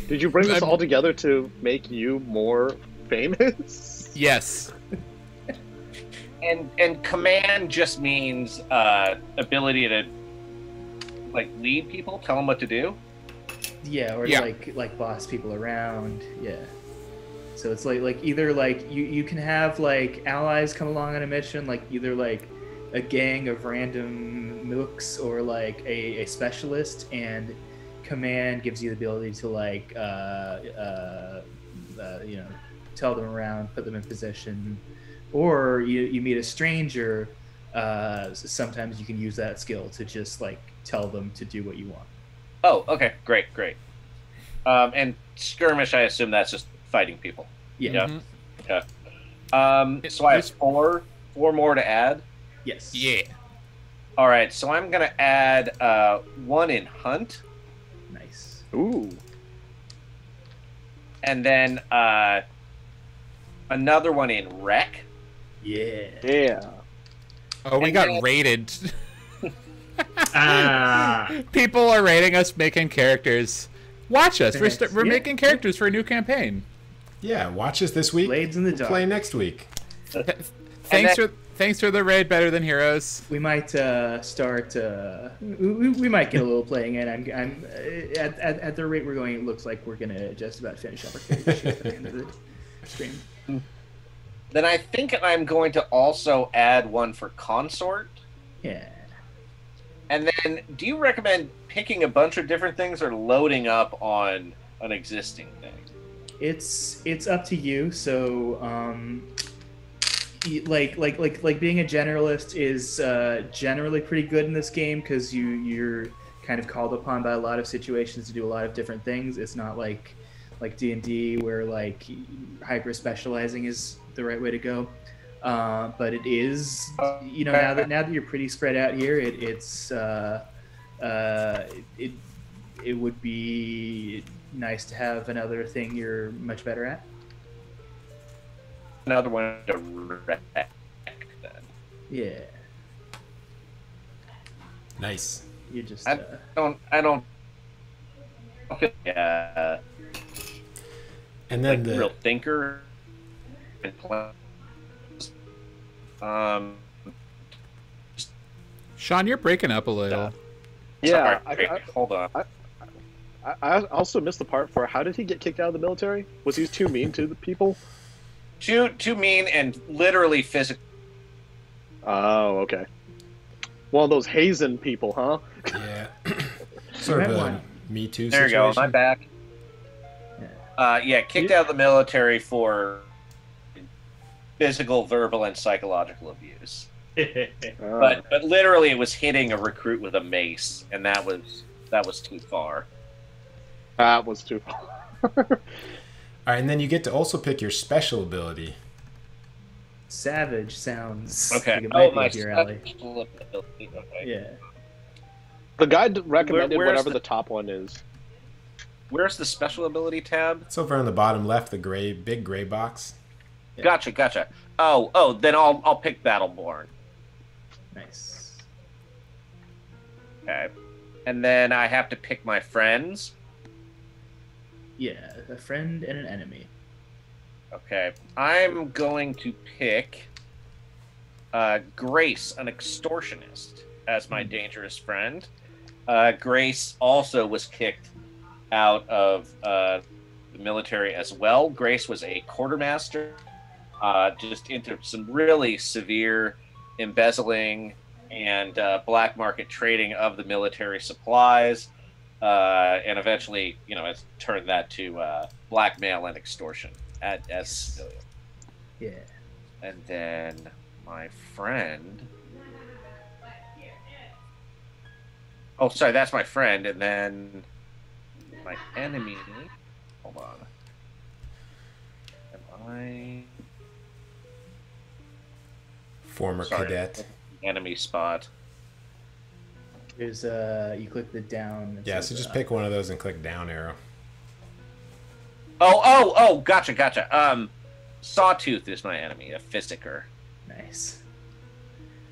Did you bring this all together to make you more famous? Yes. And command just means ability to like lead people, tell them what to do. Yeah, or like boss people around. Yeah. So it's like either like you can have like allies come along on a mission, like either like a gang of random mooks or like a specialist, and command gives you the ability to like tell them around, put them in position, or you meet a stranger. Sometimes you can use that skill to just like tell them to do what you want. Oh, okay, great. And skirmish, I assume that's just fighting people. Yeah. Okay. So I have four more to add. Yes. Yeah. All right. So I'm gonna add one in hunt. Nice. Ooh. And then another one in wreck. Yeah. Oh, we got rated. Ah. People are rating us making characters. Watch us. We're making characters for a new campaign. Yeah, watch us this week. Blades in the dark. Play next week. Thanks for the raid. Better than heroes. We might start. We might get a little playing in. I'm at the rate we're going. It looks like we're gonna just about finish up our character sheet at the end of the stream. Then I think I'm going to also add one for consort. Yeah. And then, do you recommend picking a bunch of different things or loading up on an existing thing? It's up to you. So, like being a generalist is generally pretty good in this game because you're kind of called upon by a lot of situations to do a lot of different things. It's not like D&D where like hyper specializing is the right way to go. But it is, now that you're pretty spread out here, it would be nice to have another thing you're much better at. Another one to wreck, then. Yeah. Nice. You just. I don't. And then real thinker. Sean, you're breaking up a little. Yeah. Sorry, hold on. I also missed the part for how did he get kicked out of the military? Was he too mean to the people? Too mean and literally physical. Oh, okay. One of those hazing people, huh? Yeah. Sort of a Me Too there situation. you go. I'm back. Kicked out of the military for physical, verbal, and psychological abuse. But literally, it was hitting a recruit with a mace, and that was too far. That was too far. All right, and then you get to also pick your special ability. Savage sounds okay. like it might be up your alley. Okay. Yeah. The guide recommended Where's whatever the top one is. Where's the special ability tab? It's over on the bottom left, the big gray box. Yeah. Gotcha. Oh, then I'll pick Battleborn. Nice. Okay. And then I have to pick my friends. Yeah, a friend and an enemy. Okay. I'm going to pick Grace, an extortionist, as my dangerous friend. Grace also was kicked out of the military as well. Grace was a quartermaster, just into some really severe embezzling and black market trading of the military supplies, and eventually, has turned that to blackmail and extortion as civilian. Yeah. And then my friend. Oh, sorry, that's my friend, and then my enemy. Hold on. Am I? Former cadet. Enemy spot. There's you click the down. Yeah, so just pick one of those and click down arrow. Oh, gotcha. Sawtooth is my enemy, a physiker. Nice.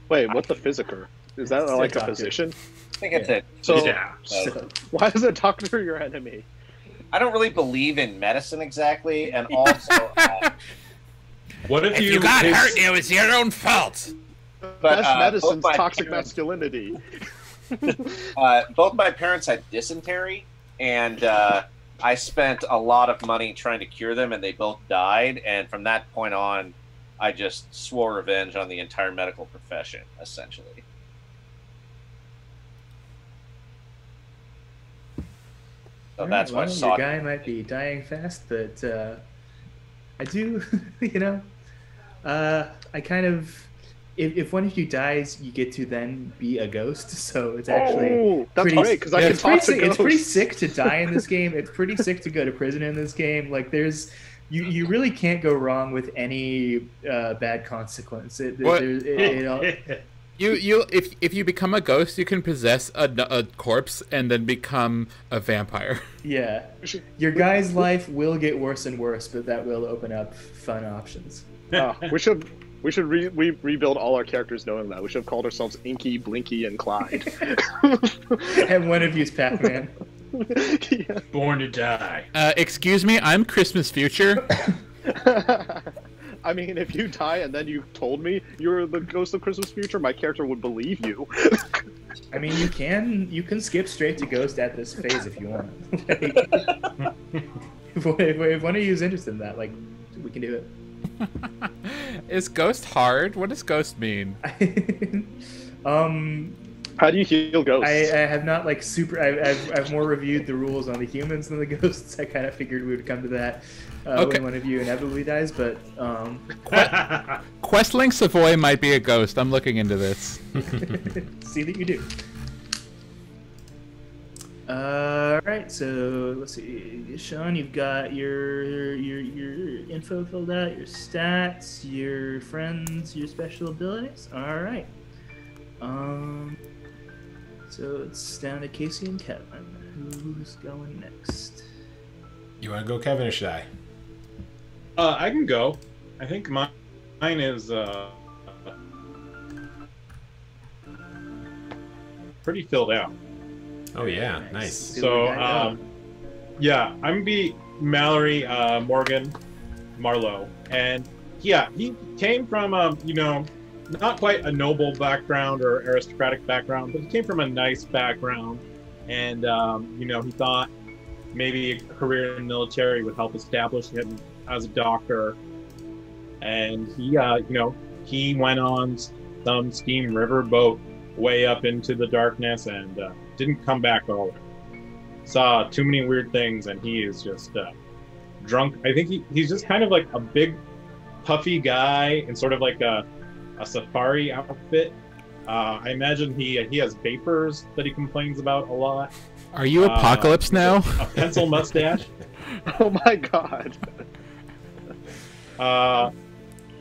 Wait, what's the physiker? Is that It's like a a doctor. physician? I think it's it. So, Yeah. So, why is a doctor your enemy? I don't really believe in medicine exactly, and also, What if, If you got his- hurt, it was your own fault. but Best medicine's both my toxic parents- masculinity. both my parents had dysentery, and I spent a lot of money trying to cure them, and they both died. And from that point on, I just swore revenge on the entire medical profession, essentially. So that's why I your saw guy might be dying fast, but I do, you know, I kind of, if one of you dies, you get to then be a ghost. So it's actually Oh, that's pretty, great because I can it's pretty talk to sick. It's pretty ghosts. sick to die in this game. It's pretty sick to go to prison in this game. Like you really can't go wrong with any bad consequence. What? If you become a ghost, you can possess a corpse and then become a vampire. Yeah, your guy's life will get worse and worse, but that will open up fun options. We should rebuild all our characters knowing that. We should have called ourselves Inky, Blinky, and Clyde. And one of you's Pac-Man. Yeah. Born to die? Excuse me, I'm Christmas Future. I mean, if you die and then you told me you were the ghost of Christmas Future, my character would believe you. I mean, you can skip straight to Ghost at this phase if you want. if one of you is interested in that, like, we can do it. Is Ghost hard? What does Ghost mean? How do you heal ghosts? I have not like I've more reviewed the rules on the humans than the ghosts. I kind of figured we would come to that Okay. when one of you inevitably dies, but Questling Savoy might be a ghost. I'm looking into this. see that you do. All right, so let's see, Sean, you've got your info filled out, your stats, your friends, your special abilities. All right. So it's down to Casey and Kevin. Who's going next? You want to go, Kevin, or should I? I can go. I think mine is pretty filled out. Oh yeah, nice. So, yeah, I'm gonna be Mallory Morgan Marlowe, and yeah, he came from you know, not quite a noble background or aristocratic background, but he came from a nice background, and you know, he thought maybe a career in the military would help establish him as a doctor, and he you know, he went on some steam river boat way up into the darkness and didn't come back all the way. Saw too many weird things, and he is just drunk. I think he's just kind of like a big puffy guy in sort of like a safari outfit. I imagine he has vapors that he complains about a lot. Are you Apocalypse now? A pencil mustache. Oh my god. Well,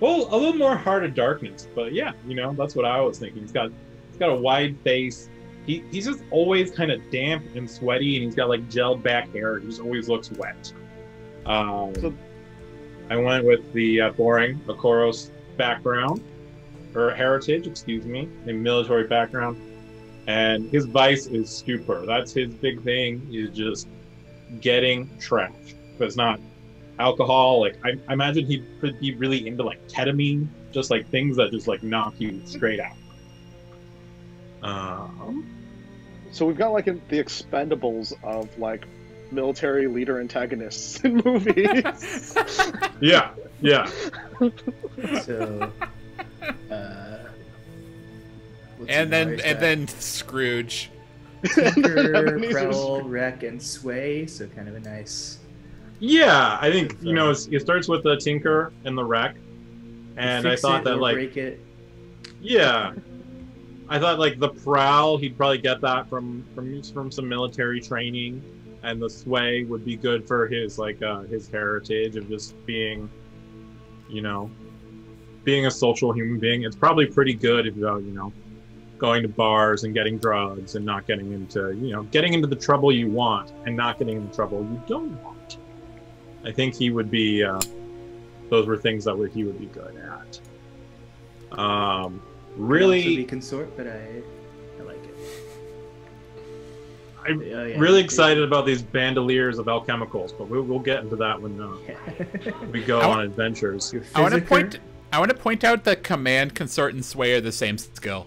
a little more Heart of Darkness, but yeah, you know, that's what I was thinking. He's got a wide face. He's just always kind of damp and sweaty, and he's got like gelled back hair. He just always looks wet. I went with the boring Okoros background, or heritage, excuse me, in military background, and his vice is stupor. That's his big thing, is just getting trashed. But it's not alcohol. Like I imagine he could be really into like ketamine, just like things that just like knock you straight out. So we've got like the Expendables of like military leader antagonists in movies. Yeah. So, and then Scrooge. Tinker, Krell, Wreck, and Sway. So kind of a nice. Yeah, I think, you know, it starts with the Tinker and the Wreck, and I thought that like break it. Yeah, I thought like the Prowl, he'd probably get that from some military training, and the Sway would be good for his like his heritage of just being, you know, being a social human being. It's probably pretty good if you know, going to bars and getting drugs and not getting into, you know, getting into the trouble you want and not getting into trouble you don't want. I think he would be those were things that he would be good at. Really be consort, but I like it. I'm really excited about these bandoliers of alchemicals, but we'll get into that when we go on adventures. I want to point out that command, consort, and sway are the same skill.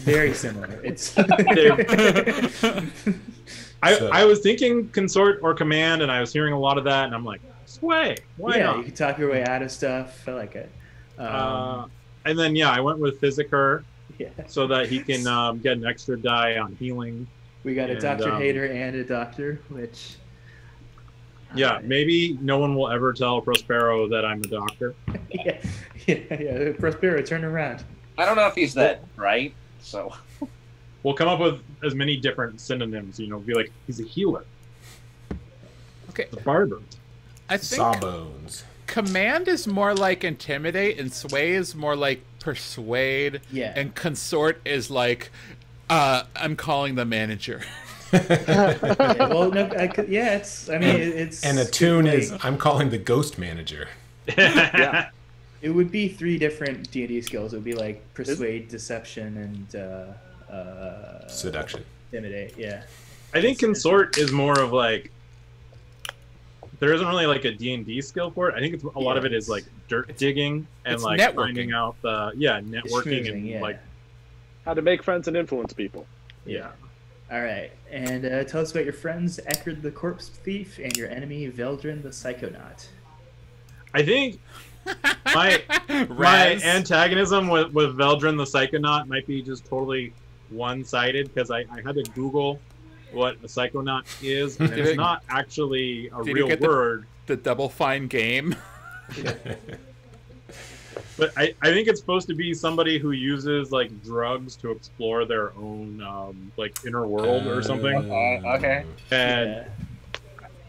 Very similar. It's. I was thinking consort or command, and I was hearing a lot of that, and I'm like, sway. Why not? You can talk your way out of stuff. I like it. And then I went with Physiker, so that he can get an extra die on healing. We got a Dr. Hater and a doctor, which. Maybe no one will ever tell Prospero that I'm a doctor. yeah. Prospero, turn around. I don't know if he's that right, so. We'll come up with as many different synonyms, be like, he's a healer. Okay. A barber. I think Sawbones. Command is more like intimidate, and sway is more like persuade. Yeah. And consort is like, I'm calling the manager. It's. I mean, it's. And attune is, I'm calling the ghost manager. Yeah. It would be 3 different D&D skills. It would be like persuade, deception, and seduction. Intimidate. Yeah. I think consort is more of like. There isn't really like a D&D skill for it. I think it's a lot of it is like dirt digging and like networking. Finding out the networking and like how to make friends and influence people. Yeah. All right, and tell us about your friends Eckard the Corpse Thief and your enemy Veldrin the Psychonaut. I think my antagonism with Veldrin the Psychonaut might be just totally one-sided because I had to Google what a psychonaut is, and it's not actually a real word. The Double Fine game. But I think it's supposed to be somebody who uses like drugs to explore their own like inner world or something. Okay. And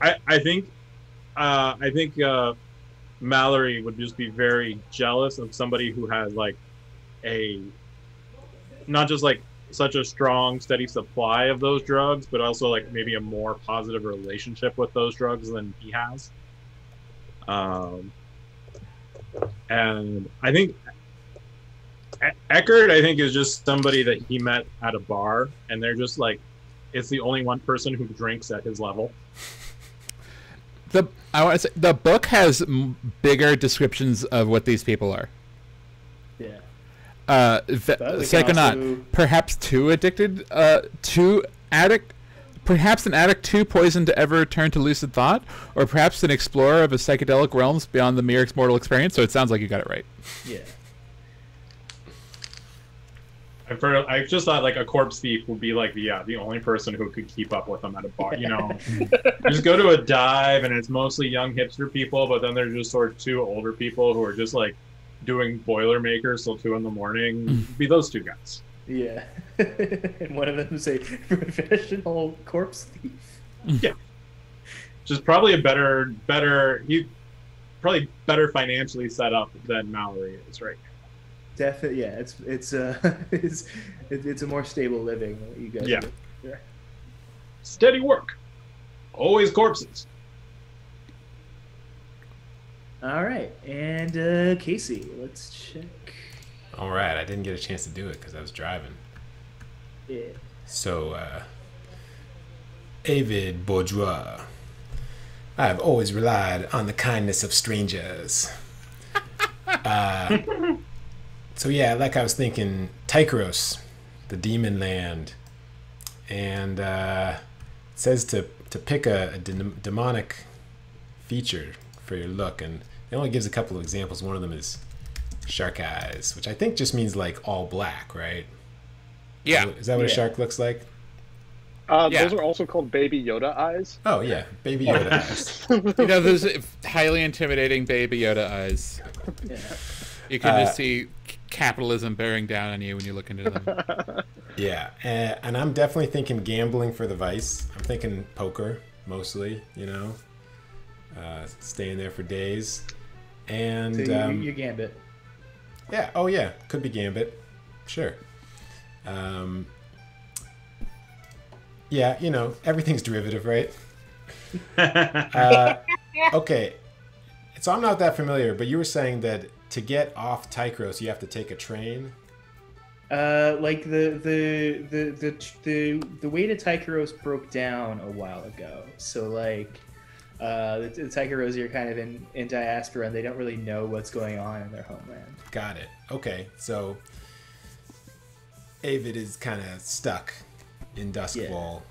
I think Mallory would just be very jealous of somebody who has like not just like such a strong, steady supply of those drugs, but also like maybe a more positive relationship with those drugs than he has. And I think Eckard, is just somebody that he met at a bar, and they're just like, it's the only one person who drinks at his level. I want to say the book has bigger descriptions of what these people are. Yeah. Psychonaut, perhaps too addicted, too addict. Perhaps an addict too poisoned to ever turn to lucid thought, or perhaps an explorer of a psychedelic realms beyond the mere mortal experience. So it sounds like you got it right. Yeah. I just thought like a corpse thief would be like the only person who could keep up with them at a bar. Just go to a dive and it's mostly young hipster people, but then there's just sort of 2 older people who are just like doing Boilermakers till 2 a.m. Be those 2 guys. Yeah. And one of them is a professional corpse thief. Yeah. Just probably he's probably better financially set up than Mallory is right now. Definitely, yeah. It's a more stable living that you guys. Yeah. Steady work. Always corpses. All right, and Casey, let's check. All right, I didn't get a chance to do it because I was driving. Yeah. So, Avid Bourgeois, I have always relied on the kindness of strangers. So yeah, like I was thinking, Tychros, the demon land, and it says to pick a demonic feature for your look, and it only gives a couple of examples. One of them is shark eyes, which I think just means like all black, right? Yeah. Is that what a shark looks like? Those are also called Baby Yoda eyes. Oh yeah, Baby Yoda eyes. Those highly intimidating Baby Yoda eyes. Yeah. You can just see capitalism bearing down on you when you look into them. Yeah, and I'm definitely thinking gambling for the vice. I'm thinking poker mostly, staying there for days. And so you Gambit. Yeah, oh yeah, could be Gambit. Sure. Yeah, everything's derivative, right? Okay. So I'm not that familiar, but you were saying that to get off Tychros, you have to take a train. Like the way to Tychros broke down a while ago. So like, the Tychros are kind of in diaspora, and they don't really know what's going on in their homeland. Got it. Okay, so Avid is kind of stuck in Duskwall,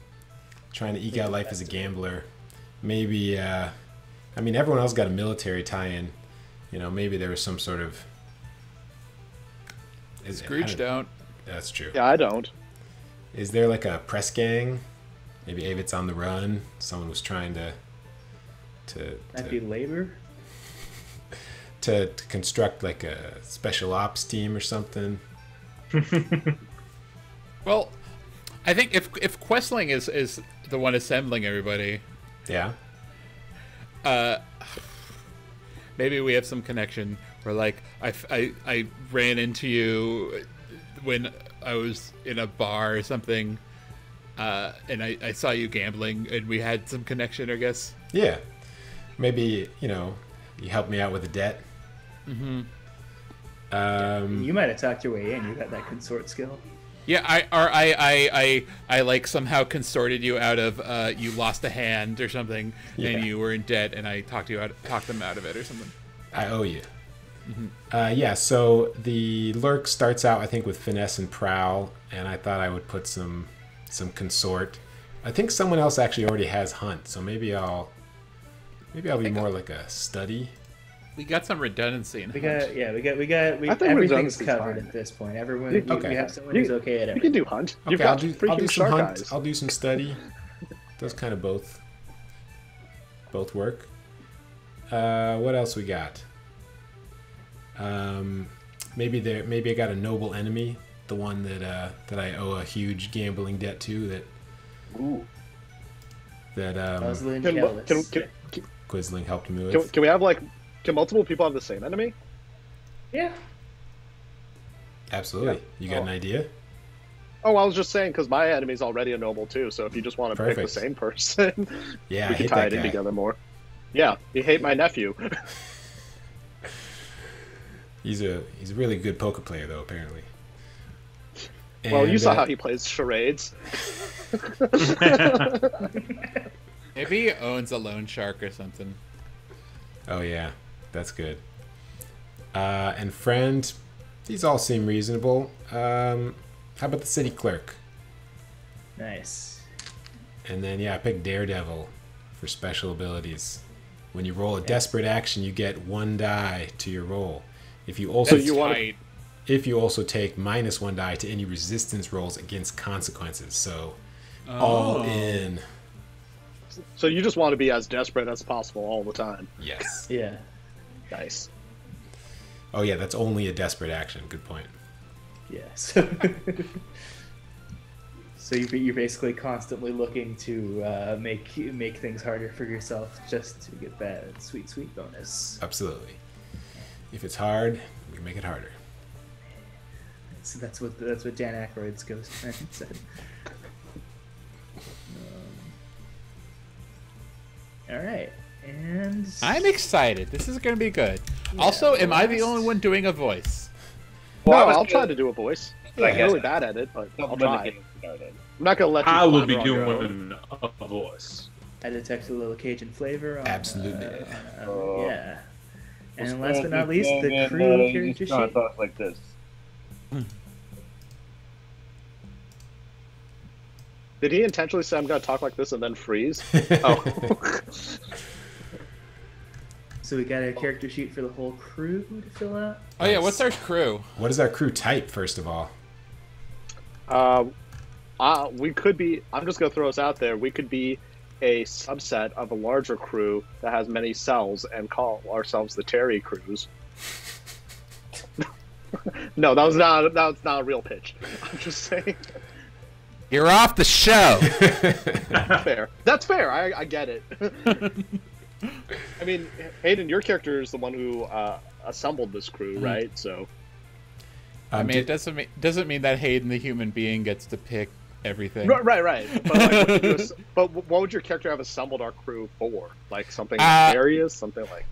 trying to eke out life as a gambler. Maybe, I mean, everyone else got a military tie-in. You know, maybe there was some sort of... Scrooge don't. That's true. Yeah, I don't. Is there like a press gang? Maybe Avid's on the run. Someone was trying to Might be labor. to construct like a special ops team or something. Well, I think if Questling is the one assembling everybody, Yeah. maybe we have some connection. Where like I ran into you when I was in a bar or something, and I saw you gambling, and we had some connection, I guess. Yeah. Maybe, you know, you helped me out with a debt. Mm-hmm. You might have talked your way in. You got that consort skill. Yeah, I like somehow consorted you out of you lost a hand or something, and you were in debt, and I talked them out of it or something. I owe you. Mm-hmm. Yeah, so the lurk starts out, I think, with finesse and prowl, and I thought I would put some consort. I think someone else actually already has hunt, so maybe I'll be more like a study. We got some redundancy in We hunt. got everything's covered at this point. Everyone, you have someone who's okay at You everything. can do hunt. Okay, You've got I'll freaking do some shark hunt. eyes. I'll do some study. Those kind of both work. What else we got? Maybe I got a noble enemy, the one that I owe a huge gambling debt to. That Quisling helped me with. Can we have can multiple people have the same enemy? Yeah. Absolutely. Yeah. You got an idea? Oh, I was just saying because my enemy's already a noble too. So if you just want to pick the same person, yeah, we can tie it in together more. Yeah, you hate my nephew. He's a really good poker player though, apparently. Well, you saw how he plays charades. Maybe he owns a loan shark or something. Oh yeah, that's good. And friend, these all seem reasonable. How about the city clerk? Nice. And then I picked Daredevil for special abilities. When you roll a desperate action, you get 1 die to your roll. If you also take -1 die to any resistance rolls against consequences, so all in. So you just want to be as desperate as possible all the time. Yes. Yeah. Nice. Oh yeah, that's only a desperate action. Good point. Yes. So you're basically constantly looking to make things harder for yourself just to get that sweet bonus. Absolutely. If it's hard, we can make it harder. So that's what Dan Aykroyd's ghost friend said. All right, and I'm excited. This is going to be good. Also, am I the only one doing a voice? Well, I'll try to do a voice. Yeah, I'm really bad at it, but I'll try. I'm not going to let you. I will be flounder on your own. doing a voice. I detect a little Cajun flavor. Absolutely. Yeah. And last but not least, the crew character sheet. Thought like this. Did he intentionally say I'm going to talk like this and then freeze? Oh. So we got a character sheet for the whole crew to fill out. Oh yeah, what's our crew? What is our crew type, first of all? We could be. I'm just going to throw us out there. We could be a subset of a larger crew that has many cells and call ourselves the Terry Crews. No, that was not a real pitch. I'm just saying. You're off the show. Fair. That's fair. I get it. I mean, Hayden, your character is the one who assembled this crew, right? So. I mean, it doesn't mean that Hayden, the human being, gets to pick everything. Right. But what would your character have assembled our crew for? Like something nefarious? Something like...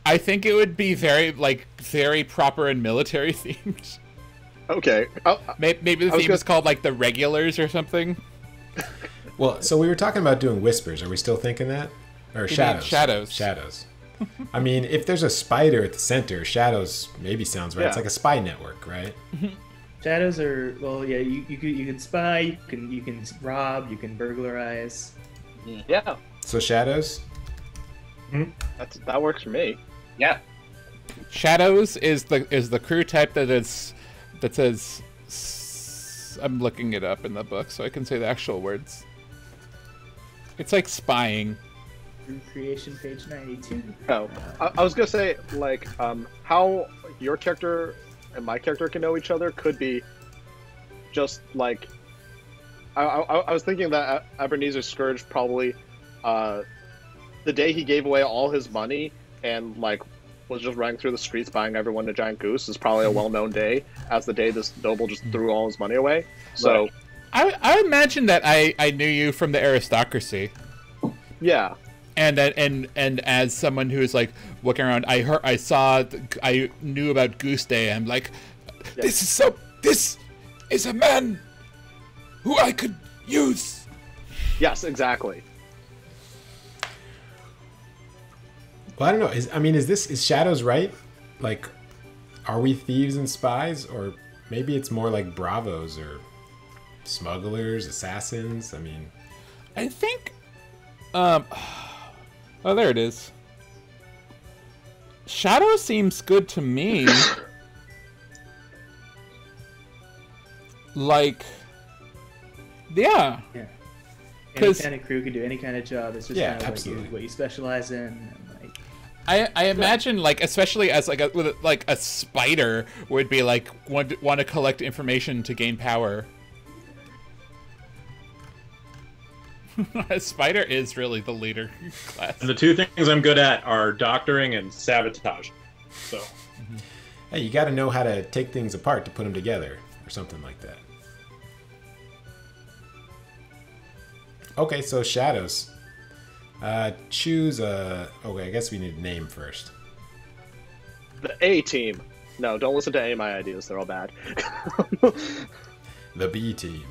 I think it would be very proper and military themed. Okay. Maybe the theme is called like the Regulars or something. Well, so we were talking about doing whispers. Are we still thinking that? Or shadows? Shadows. I mean, if there's a spider at the center, shadows maybe sounds right. Yeah. It's like a spy network, right? Shadows are you can spy, you can rob, you can burglarize. Yeah. So shadows. That works for me. Yeah. Shadows is the crew type that says. I'm looking it up in the book so I can say the actual words. It's like spying. Creation, page 92. Oh, I was gonna say like how your character and my character can know each other could be just like I was thinking that Ebenezer Scourge probably the day he gave away all his money and like was just running through the streets buying everyone a giant goose is probably a well-known day as the day this noble just threw all his money away. So I imagine that I knew you from the aristocracy. Yeah. And as someone who's like walking around, I knew about Goose Day. I'm like, this is a man who I could use. Yes, exactly. Well, I don't know. Is Shadows right? Like, are we thieves and spies, or maybe it's more like bravos or smugglers, assassins? I mean, I think. Oh, there it is. Shadow seems good to me. Like, yeah. Any kind of crew can do any kind of job. It's just kind of what you specialize in. And like, I imagine, like, especially as like a spider would be like want to collect information to gain power. A spider is really the leader class. And the two things I'm good at are doctoring and sabotage. So, hey, you got to know how to take things apart to put them together, or something like that. Okay, so shadows. Choose a. Okay, I guess we need a name first. The A team. No, don't listen to any of my ideas. They're all bad. The B team.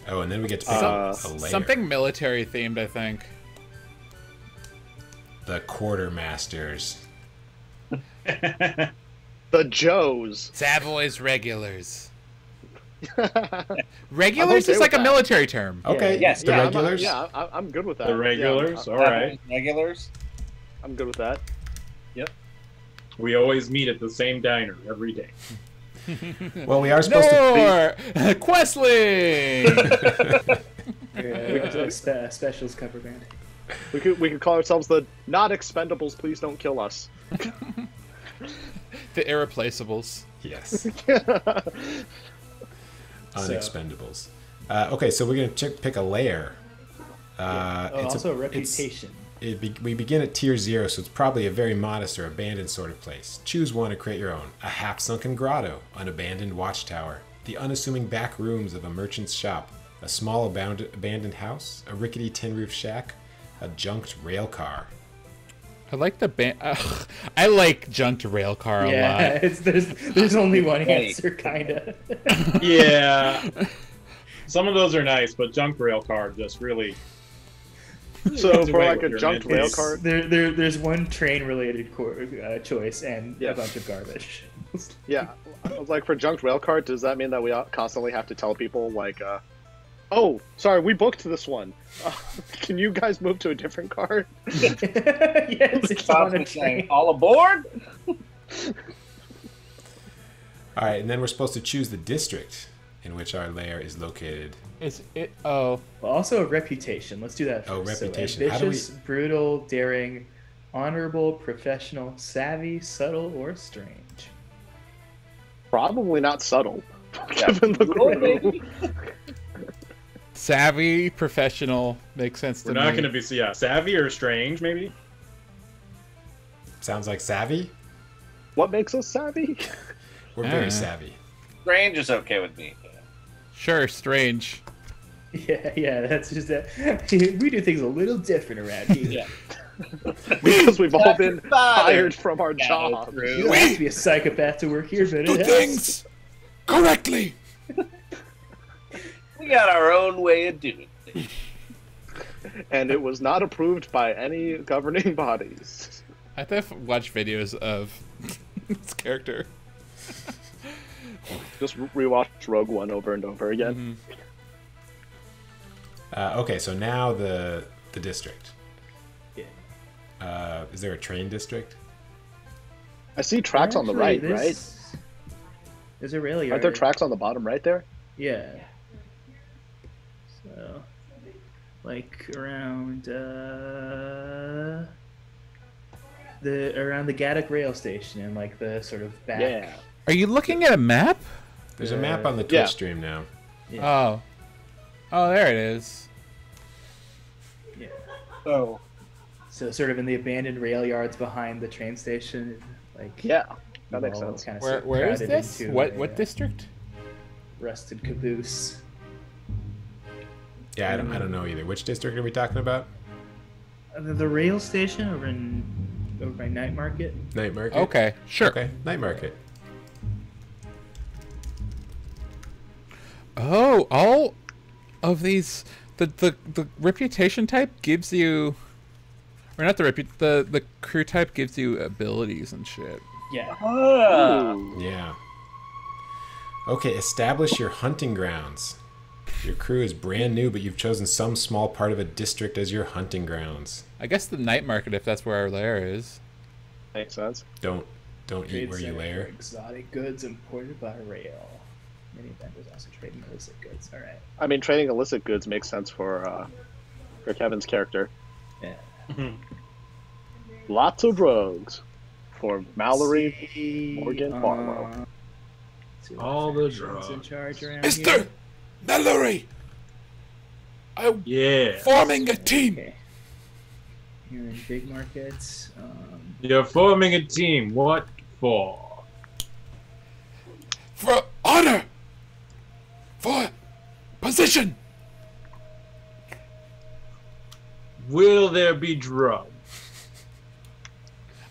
Oh, and then we get to pick a layer. Something military themed, I think. The Quartermasters. The Joes. Savoy's Regulars. Regulars is like a military term. Okay, yes. The Regulars? I'm good with that. The Regulars, all right. Regulars. I'm good with that. Yep. We always meet at the same diner every day. Well, we are supposed to be... Questling! Specials cover band. We could call ourselves the Not Expendables. Please don't kill us. The Irreplaceables. Yes. Unexpendables. Okay, so we're going to pick a layer. It's also a reputation. We begin at tier 0, so it's probably a very modest or abandoned sort of place. Choose one to create your own. A half-sunken grotto, an abandoned watchtower, the unassuming back rooms of a merchant's shop, a small abandoned house, a rickety tin-roof shack, a junked rail car. I like the I like junked rail car a lot. Yeah, there's only one answer, kinda. Yeah. Some of those are nice, but junk rail car just really... So for like a junked rail car, there's one train related choice and a bunch of garbage. Yeah, like for junked rail car, does that mean that we constantly have to tell people like, oh, sorry, we booked this one. Can you guys move to a different car? Yes, it's on a train. All aboard. All right, and then we're supposed to choose the district in which our lair is located. Is it? Oh. Well, also a reputation. Let's do that first. Oh, reputation. So, ambitious, brutal, daring, honorable, professional, savvy, subtle, or strange. Probably not subtle, given the crew. Savvy, professional, makes sense to me. We're not going to be savvy or strange, maybe. Sounds like savvy. What makes us savvy? We're very savvy. Strange is okay with me. Sure, strange. Yeah, that's just that. We do things a little different around here. Yeah. Because we've all been fired from our jobs. You don't have to be a psychopath to work here, but do it things correctly. We got our own way of doing things. And it was not approved by any governing bodies. I have to watch videos of this character. Just rewatch Rogue One over and over again. Okay, so now the district. Yeah. Is there a train district? I see tracks on the right, right? There's a rail yard. Aren't there tracks on the bottom right there? Yeah. So, like around the Gaddock rail station and like the sort of back. Yeah. Are you looking at a map? There's a map on the Twitch stream now. Yeah. Oh, there it is. Yeah. Oh. So sort of in the abandoned rail yards behind the train station, like Yeah, that makes sense. Kind of Where is this? What district? Rusted caboose. Yeah, I don't know either. Which district are we talking about? The rail station over by Night Market. Night Market? Okay, sure. Okay, Night Market. Oh, all of these, the reputation type gives you, or not the crew type gives you abilities and shit. Yeah. Yeah. Okay, establish your hunting grounds. Your crew is brand new, but you've chosen some small part of a district as your hunting grounds. I guess the night market, if that's where our lair is. Makes sense. Don't eat where you lair. Exotic goods imported by rail. Many vendors also trading illicit goods. All right. I mean, trading illicit goods makes sense for Kevin's character. Yeah. Lots of drugs for Mallory Morgan Barlow. All the In drugs. charge around Mister here. Mallory, I'm Yeah. forming a team. Okay. Here in big markets. You're forming a team. What for? For honor, for position. Will there be drugs?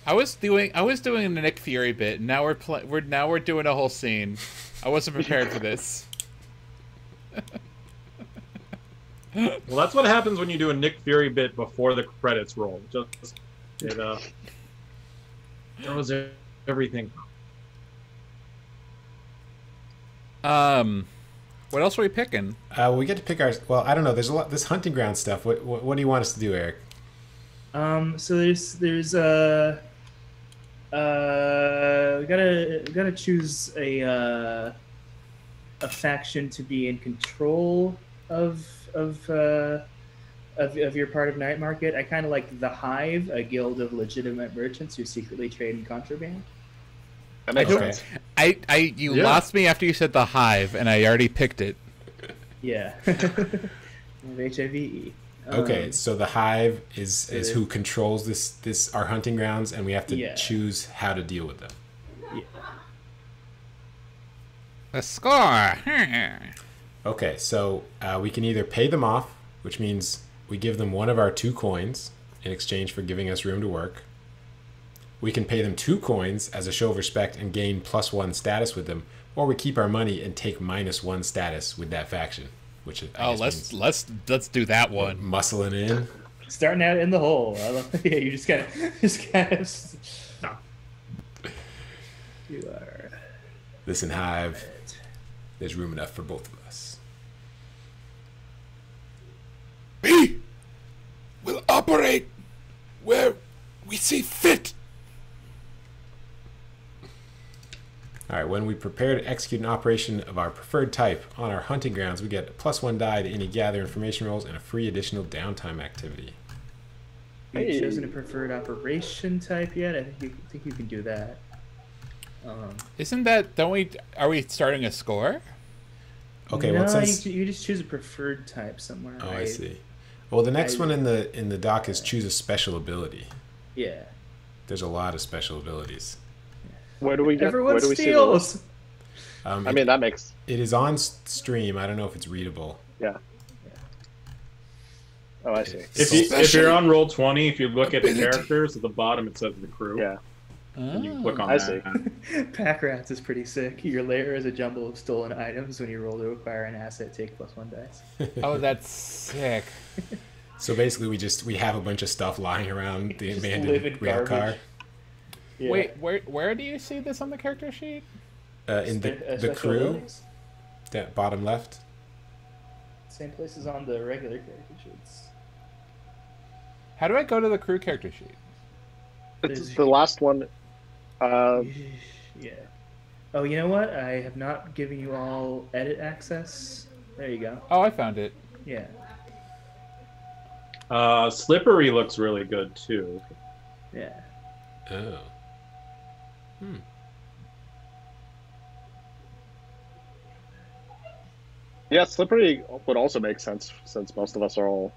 I was doing a Nick Fury bit. And now we're doing a whole scene. I wasn't prepared for this. Well, that's what happens when you do a Nick Fury bit before the credits roll. Just throws everything. What else are we picking? We get to pick our. Well, I don't know. There's a lot. This hunting ground stuff. What do you want us to do, Eric? So there's we gotta choose a faction to be in control of your part of Night Market. I kind of like the Hive, a guild of legitimate merchants who secretly trade in contraband. That makes sense. You lost me after you said the Hive, and I already picked it. Yeah. HIVE. Okay, so the Hive is who controls this our hunting grounds, and we have to choose how to deal with them. Yeah. A score. Okay, so we can either pay them off, which means we give them one of our 2 coins in exchange for giving us room to work. We can pay them 2 coins as a show of respect and gain +1 status with them, or we keep our money and take -1 status with that faction. Which let's do that one. Muscling in. Starting out in the hole. Yeah, you just kind of. You are. Listen, Hive. There's room enough for both of us. We will operate where we see fit. All right, when we prepare to execute an operation of our preferred type on our hunting grounds, we get a +1 die to any gather information rolls and a free additional downtime activity. Have you chosen a preferred operation type yet? I think you can do that. Isn't that? Are we starting a score? Okay, no, well, it says you just choose a preferred type somewhere. Oh, right? I see. Well, the next one in the doc is choose a special ability. Yeah. There's a lot of special abilities. Where do we get? Everyone where do we steals. See I mean, that makes. It is on stream. I don't know if it's readable. Yeah. Oh, I see. If you're on Roll20, if you look at the characters at the bottom, it says the crew. Yeah. And you click on I that. see. Pack rats is pretty sick. Your lair is a jumble of stolen items. When you roll to acquire an asset, take +1 dice. Oh, that's sick. So basically, we have a bunch of stuff lying around the Just abandoned live in rail car. garbage. Yeah. Wait, where do you see this on the character sheet? In the Special crew, abilities? that bottom left. Same place as on the regular character sheets. How do I go to the crew character sheet? It's the last one. Yeah. Oh, you know what? I have not given you all edit access. There you go. Oh, I found it. Yeah. Slippery looks really good too. Yeah. Oh. Yeah, Slippery would also make sense since most of us are all.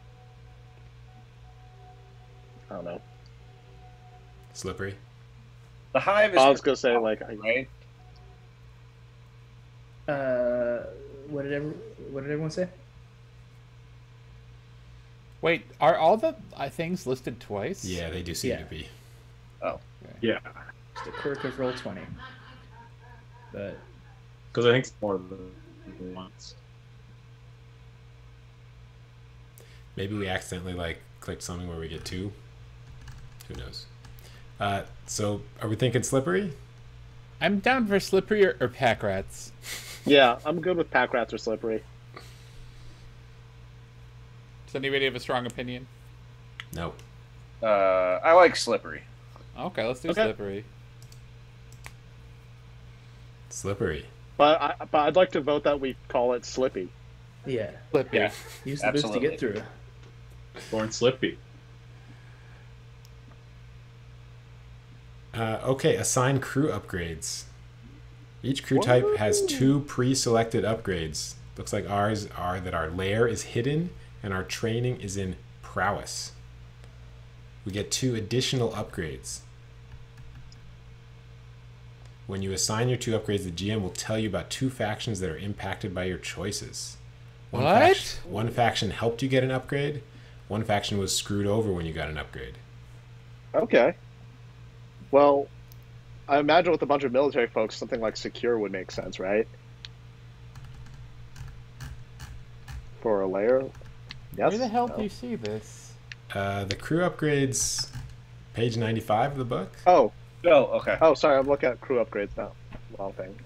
I don't know. Slippery. The hive is. I was gonna say like right. What did everyone say? Wait, are all the things listed twice? Yeah, they do seem Yeah. to be. Oh. Yeah, It's the quirk of Roll20. But because I think it's more than once. Maybe we accidentally clicked something where we get 2. Who knows? So are we thinking Slippery? I'm down for Slippery or Pack Rats. yeah, I'm good with Pack Rats or Slippery. Does anybody have a strong opinion? No. I like Slippery. Okay, let's do Okay. Slippery. Slippery. But I'd like to vote that we call it Slippy. yeah, Slippy. Yeah. use the boost to Absolutely. get through. Born Slippy. Okay, assign crew upgrades. Each crew type has 2 pre-selected upgrades. Looks like ours are that our lair is hidden and our training is in prowess. We get 2 additional upgrades. When you assign your 2 upgrades, the GM will tell you about 2 factions that are impacted by your choices. What? One faction helped you get an upgrade. One faction was screwed over when you got an upgrade. Okay. Well, I imagine with a bunch of military folks, something like Secure would make sense, right? For a layer? Yes? Where the hell No. do you see this? The crew upgrades, page 95 of the book. Oh, Oh, okay. oh, sorry, I'm looking at crew upgrades now. Wrong thing.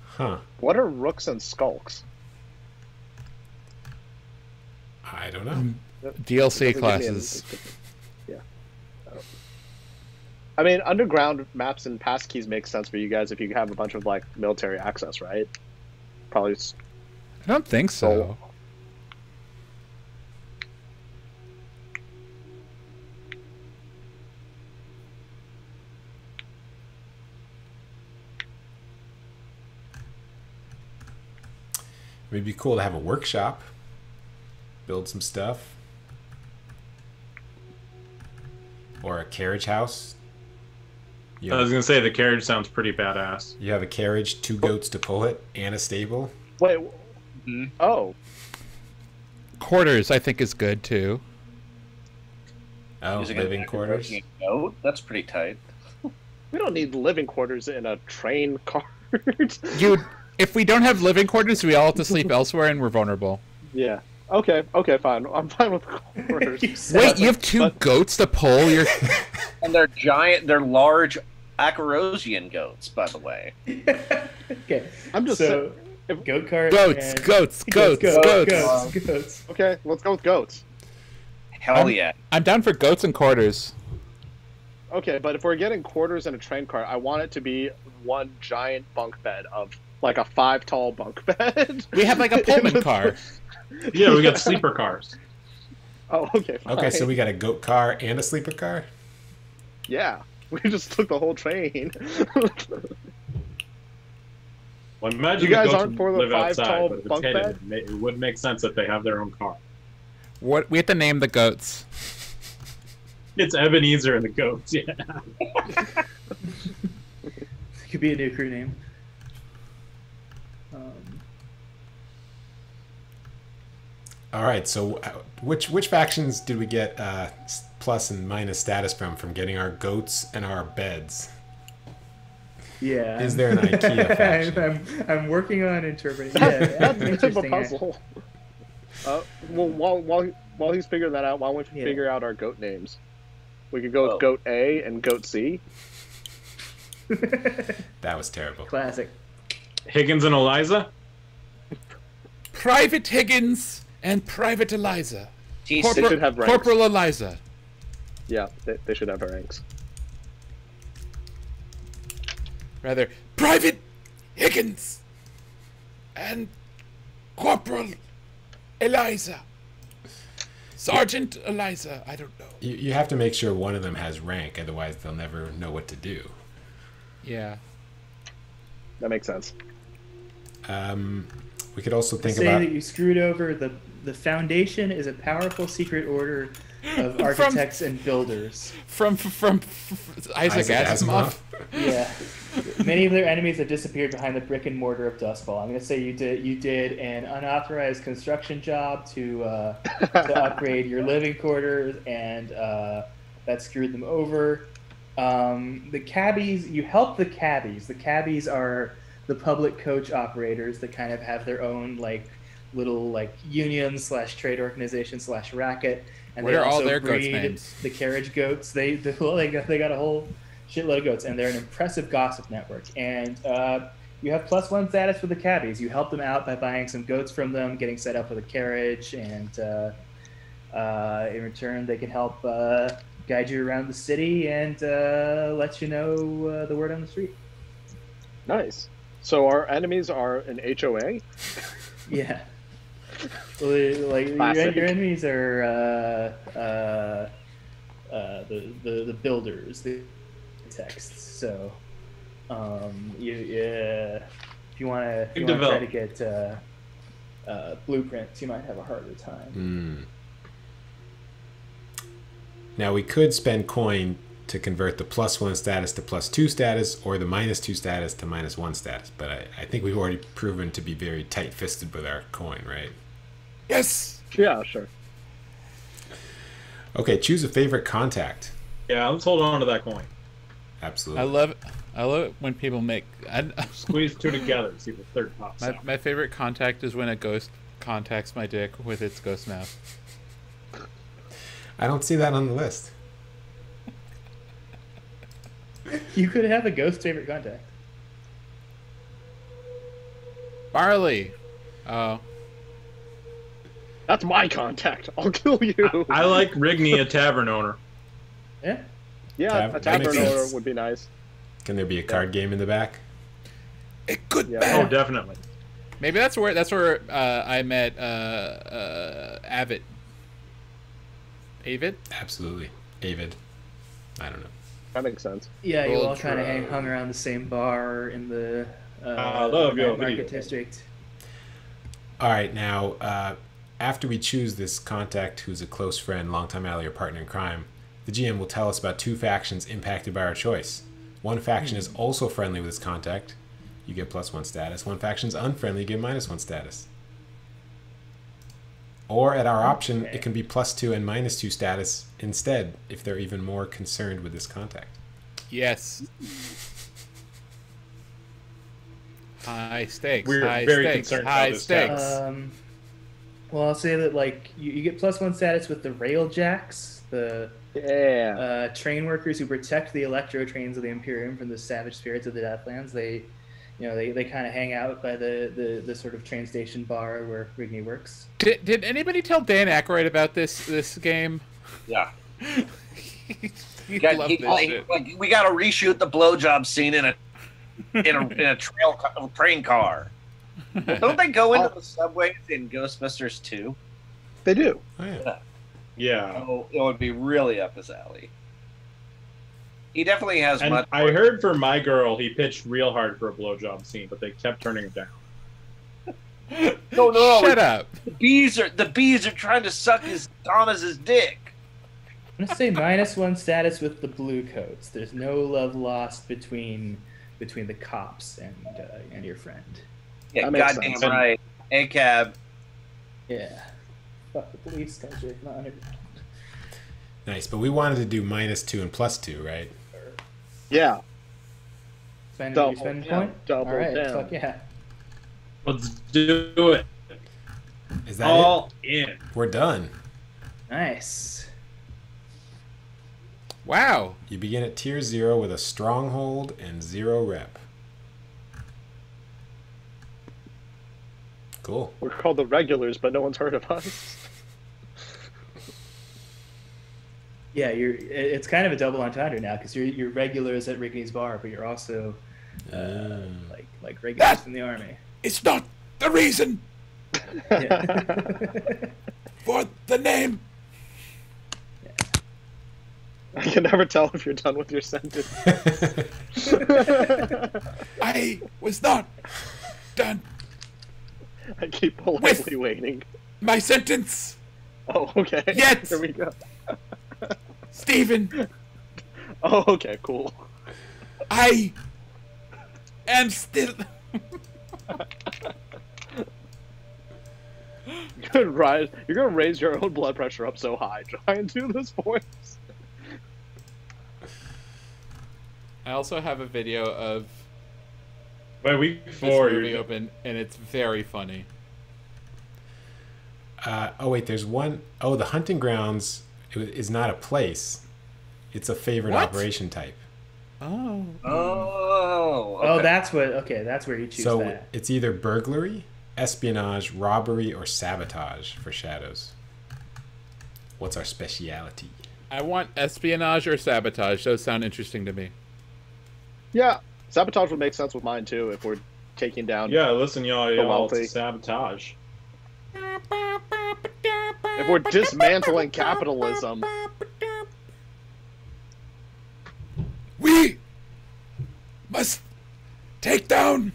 Huh. What are Rooks and Skulks? I don't know. DLC Doesn't give me classes. yeah. I mean, underground maps and passkeys make sense for you guys if you have a bunch of military access, right? Probably. I don't think so. It'd be cool to have a workshop, build some stuff, or a carriage house. You, I was gonna say the carriage sounds pretty badass. you have a carriage, 2 goats to pull it, and a stable. Wait. Mhm. Oh, Quarters, I think, is good too. Oh, Using a living quarters. Macedonian goat? That's pretty tight. we don't need living quarters in a train cart. If we don't have living quarters, we all have to sleep elsewhere, and we're vulnerable. Yeah. Okay. Okay. Fine. I'm fine with quarters. Wait, you have 2 goats to pull? You're And they're giant, they're large Acarosian goats, by the way. Okay. I'm just so saying, goat cart. goats, and... goats, goats, goats. goats. okay, let's go with goats. Hell yeah. I'm down for goats and quarters. Okay, but if we're getting quarters in a train car, I want it to be one giant bunk bed of like a 5 tall bunk bed. We have like a Pullman car. Yeah, we got sleeper cars. Oh, okay. Fine. Okay, so we got a goat car and a sleeper car? Yeah, we just took the whole train. Well, imagine You guys the goats aren't for the live 5 outside, tall but if it's bunk hidden, bed? it would make sense that they have their own car. What we have to name the goats. It's Ebenezer and the goats. Yeah. Could be a new crew name. All right. So, which factions did we get plus and minus status from getting our goats and our beds? Yeah. Is there an IKEA faction? I'm working on interpreting. Yeah, That's a puzzle. Well, while he's figuring that out, why don't we figure out our goat names? We could go with Goat A and Goat C. That was terrible. Classic. Higgins and Eliza? Private Higgins and Private Eliza. They should have ranks. Corporal Eliza. Yeah, they should have ranks. Rather, Private Higgins and Corporal Eliza. Sergeant Eliza, I don't know. You have to make sure one of them has rank, otherwise they'll never know what to do. Yeah. That makes sense. We could also think say about... that you screwed over the Foundation is a powerful secret order of architects and builders. From Isaac Asimov. Yeah. Many of their enemies have disappeared behind the brick and mortar of Dustfall. I'm going to say you did an unauthorized construction job to upgrade your living quarters, and that screwed them over. The cabbies, you helped the cabbies. The cabbies are the public coach operators that kind of have their own little union / trade organization / racket. And what they are also all their goats' breed names? the carriage goats. They got a whole shitload of goats, and they're an impressive gossip network. And you have +1 status for the cabbies. You help them out by buying some goats from them, getting set up with a carriage, and in return they can help guide you around the city and let you know the word on the street. Nice. So our enemies are an HOA? Yeah. Well, your enemies are the builders, the texts. So, if you want to try to get blueprints, you might have a harder time. Now we could spend coin to convert the +1 status to +2 status, or the -2 status to -1 status. But I think we've already proven to be very tight-fisted with our coin, right? Yes. Yeah, sure. Okay, choose a favorite contact. Yeah, let's hold on to that coin. Absolutely. I love it when people make... Squeeze two together, see if the third pops out. My favorite contact is when a ghost contacts my dick with its ghost mouth. I don't see that on the list. You could have a ghost favorite contact. Barley. Oh. That's my contact. I'll kill you. I like Rigney, a tavern owner. Yeah. Yeah, a tavern owner would be nice. Can there be a card game in the back? It could be. Oh, definitely. Maybe that's where I met Avid. Avid? Absolutely. Avid. I don't know. That makes sense. Yeah, you all kind of hung around the same bar in the market district. All right, now, after we choose this contact who's a close friend, longtime ally, or partner in crime, the GM will tell us about 2 factions impacted by our choice. One faction is also friendly with this contact. You get +1 status. One faction is unfriendly. You get -1 status. Or at our option, it can be +2 and -2 status instead, if they're even more concerned with this contact. Yes. High stakes. We're high very stakes, concerned high about this stakes. Well, I'll say that you get +1 status with the Railjacks, the train workers who protect the electro trains of the Imperium from the savage spirits of the Deathlands. They kind of hang out by the sort of train station bar where Rigney works. Did anybody tell Dan Aykroyd about this game? Yeah. We got to reshoot the blowjob scene in a train car. Don't they go into the subways in Ghostbusters 2? They do. Oh, yeah. Yeah. So it would be really up his alley. He definitely has And much. I heard for My Girl, he pitched real hard for a blowjob scene, but they kept turning him down. No. Shut up. The bees are trying to suck Thomas's dick. I'm gonna say -1 status with the blue coats. There's no love lost between the cops and your friend. Yeah, That makes goddamn sense. right. A-cab. Yeah. Fuck the police, come straight from the underground. Nice, but we wanted to do -2 and +2, right? Yeah. Spend Double, your spending yeah, point? double Alright, down. fuck yeah. Let's do it. Is that All in. We're done. Nice. Wow. You begin at tier 0 with a stronghold and 0 rep. Cool. We're called the regulars, but no one's heard of us. Yeah, it's kind of a double entendre now because you're regulars at Rigney's Bar, but you're also like regulars from the army. It's not the reason for the name. I can never tell if you're done with your sentence. I was not done I keep politely waiting. my sentence. Oh, okay. Yet. Here we go. Stephen, Oh, okay, cool. I am still. You're gonna raise your own blood pressure up so high. Try and do this voice. I also have a video of Wait, week this 4. movie open, and it's very funny. Oh wait, there's one oh the hunting grounds is not a place. It's a favorite What? operation type. Oh. Oh. Oh, Okay. that's what. Okay, that's where you choose So that. it's either burglary, espionage, robbery, or sabotage for shadows. What's our speciality? I want espionage or sabotage. Those sound interesting to me. Yeah, sabotage would make sense with mine too if we're taking down. Yeah, listen, y'all, wealthy. it's sabotage. If we're dismantling capitalism. We must take down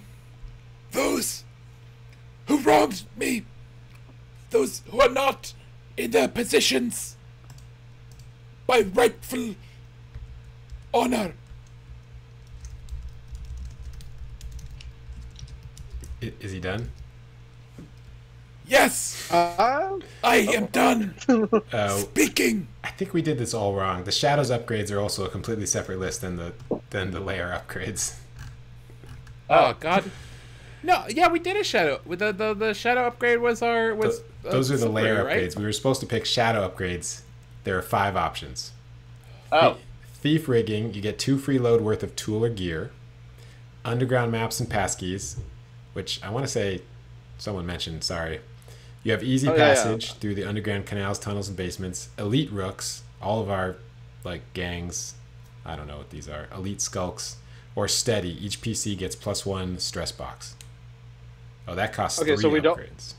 those who wronged me, those who are not in their positions by rightful honor. Is he done? Yes, I am done speaking. I think we did this all wrong. The shadows upgrades are also a completely separate list than the layer upgrades. Oh God. No, yeah, we did a shadow. The shadow upgrade was Those are the layer right? upgrades. We were supposed to pick shadow upgrades. There are 5 options. Oh. Thief rigging, you get 2 free load worth of tool or gear. Underground maps and passkeys, which I want to say someone mentioned, sorry. You have easy passage through the underground canals, tunnels, and basements. Elite rooks, all of our gangs, I don't know what these are. Elite skulks, or steady. Each PC gets +1 stress box. Oh, that costs 3 upgrades.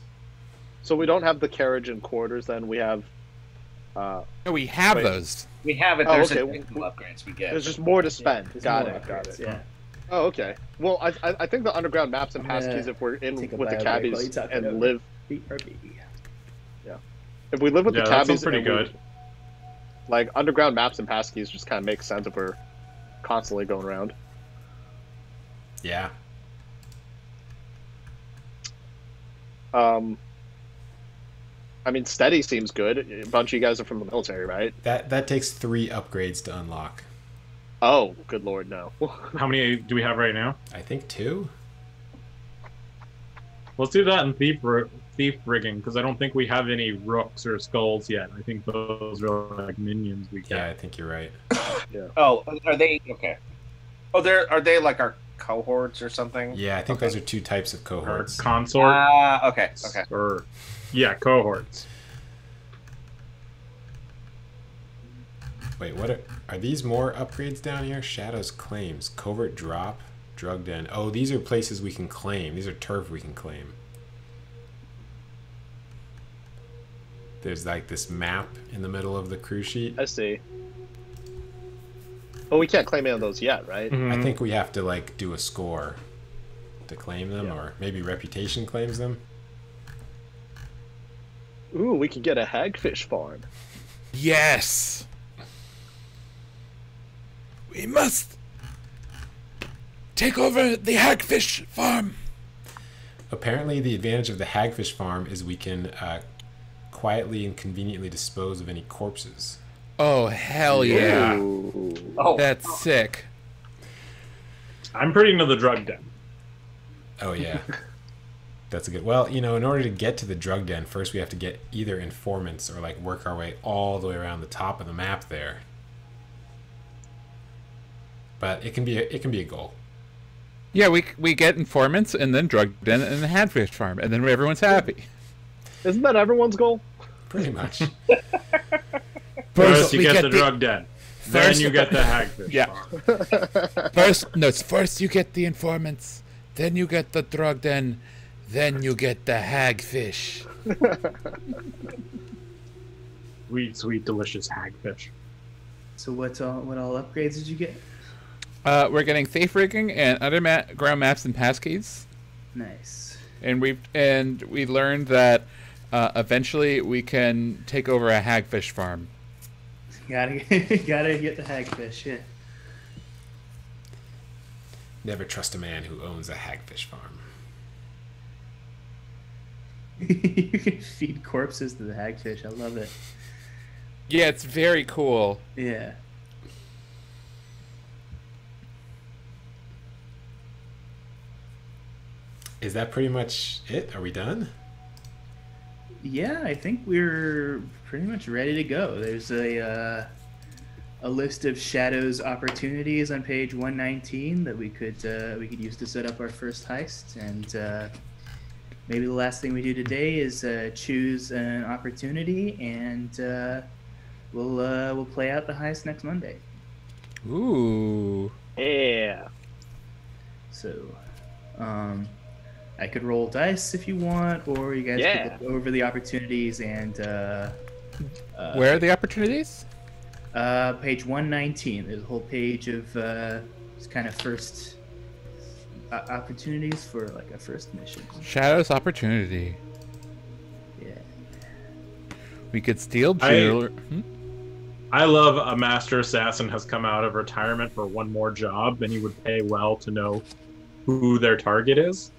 So we don't have the carriage and quarters. Then we have. No, we have those. We have it. Oh, There's okay. additional upgrades we get. There's just more to spend. There's Got more it. Got upgrades, it. Yeah. Oh, okay. Well, I think the underground maps and passkeys, if we're in take a with the bio break while you cabbies talk and about live, BRB. if we live with Yeah, the that cabbies, sounds pretty and we- good. like underground maps and passkeys just kind of make sense if we're constantly going around. Yeah. I mean, steady seems good. A bunch of you guys are from the military, right? That takes 3 upgrades to unlock. Oh, good lord, no. How many do we have right now? I think 2? Let's do that in thief rigging, because I don't think we have any rooks or skulls yet. I think those are like minions we Yeah, I get. think you're right. Oh, are they okay? Oh, are they like our cohorts or something? Yeah, I think those are 2 types of Or cohorts. consort. Okay. Or, yeah, cohorts. Wait, what are these more upgrades down here? Shadows claims, covert drop, drug den. Oh, these are places we can claim. These are turf we can claim. There's like this map in the middle of the crew sheet. I see. But we can't claim any of those yet, right? I think we have to like do a score to claim them, Yeah. or maybe reputation claims them. Ooh, we could get a hagfish farm. Yes. We must take over the hagfish farm. Apparently, the advantage of the hagfish farm is we can quietly and conveniently dispose of any corpses. Oh, hell yeah. Oh, That's sick. I'm pretty into the drug den. Oh, yeah. That's a good... Well, you know, in order to get to the drug den, first we have to get either informants or, like, work our way all the way around the top of the map there. But it can be a goal. Yeah, we get informants and then drug den and the hagfish farm, and then everyone's happy. Isn't that everyone's goal? Pretty much. First you we get get the the- drug den. Then First- you get the hagfish Yeah. farm. First you get the informants, then you get the drug den, then you get the hagfish. Sweet, sweet, delicious hagfish. So what all upgrades did you get? We're getting safe rigging and underground maps and passkeys. Nice. And we learned that eventually we can take over a hagfish farm. Gotta get the hagfish. Yeah. Never trust a man who owns a hagfish farm. You can feed corpses to the hagfish. I love it. Yeah, it's very cool. Yeah. Is that pretty much it? Are we done? Yeah, I think we're pretty much ready to go. There's a list of Shadows opportunities on page 119 that we could use to set up our first heist, and maybe the last thing we do today is choose an opportunity, and we'll play out the heist next Monday. Ooh. Yeah. So, I could roll dice if you want, or you guys could look over the opportunities and. Where are the opportunities? Page 119. There's a whole page of kind of first opportunities for like a first mission. Shadows opportunity. Yeah. We could steal jewelry. I love a master assassin has come out of retirement for one more job, and he would pay well to know who their target is.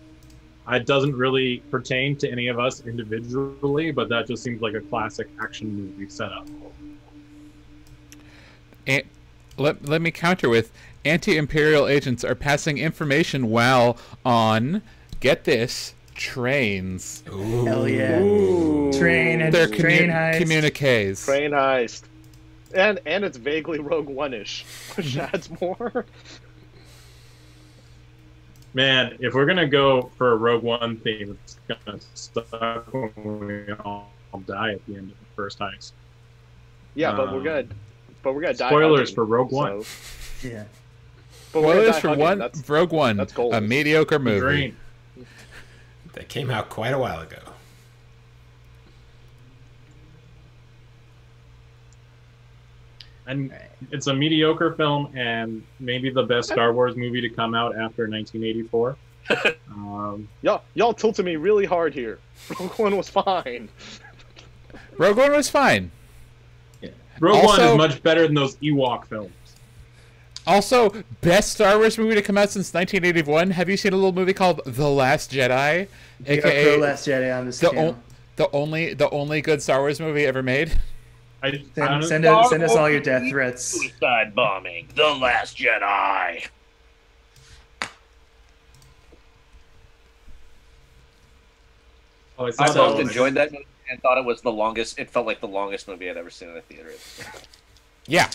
It doesn't really pertain to any of us individually, but that just seems like a classic action movie setup. And let me counter with anti-imperial agents are passing information while on, get this, trains. Ooh. Hell yeah. Ooh. Train and They're train heist. communiques. Train heist. And it's vaguely Rogue One-ish, which adds more. Man, if we're gonna go for a Rogue One theme, it's gonna suck when we all die at the end of the first heist. Yeah, but we're gonna die. Spoilers hunting, for Rogue One. so- Yeah. But we're gonna Spoilers die for hunting, Rogue One, that's gold. a mediocre movie. Green. That came out quite a while ago. And it's a mediocre film, and maybe the best Star Wars movie to come out after 1984. Y'all tilted me really hard here. Rogue One was fine. Rogue One was fine. Rogue One Also- is much better than those Ewok films. Also, best Star Wars movie to come out since 1981. Have you seen a little movie called The Last Jedi? AKA Last Jedi on this channel. the only good Star Wars movie ever made. Send us all your death threats. Suicide bombing. The Last Jedi. Oh, I saw I that both one. enjoyed that movie and thought it was the longest. It felt like the longest movie I'd ever seen in a theater. Yeah,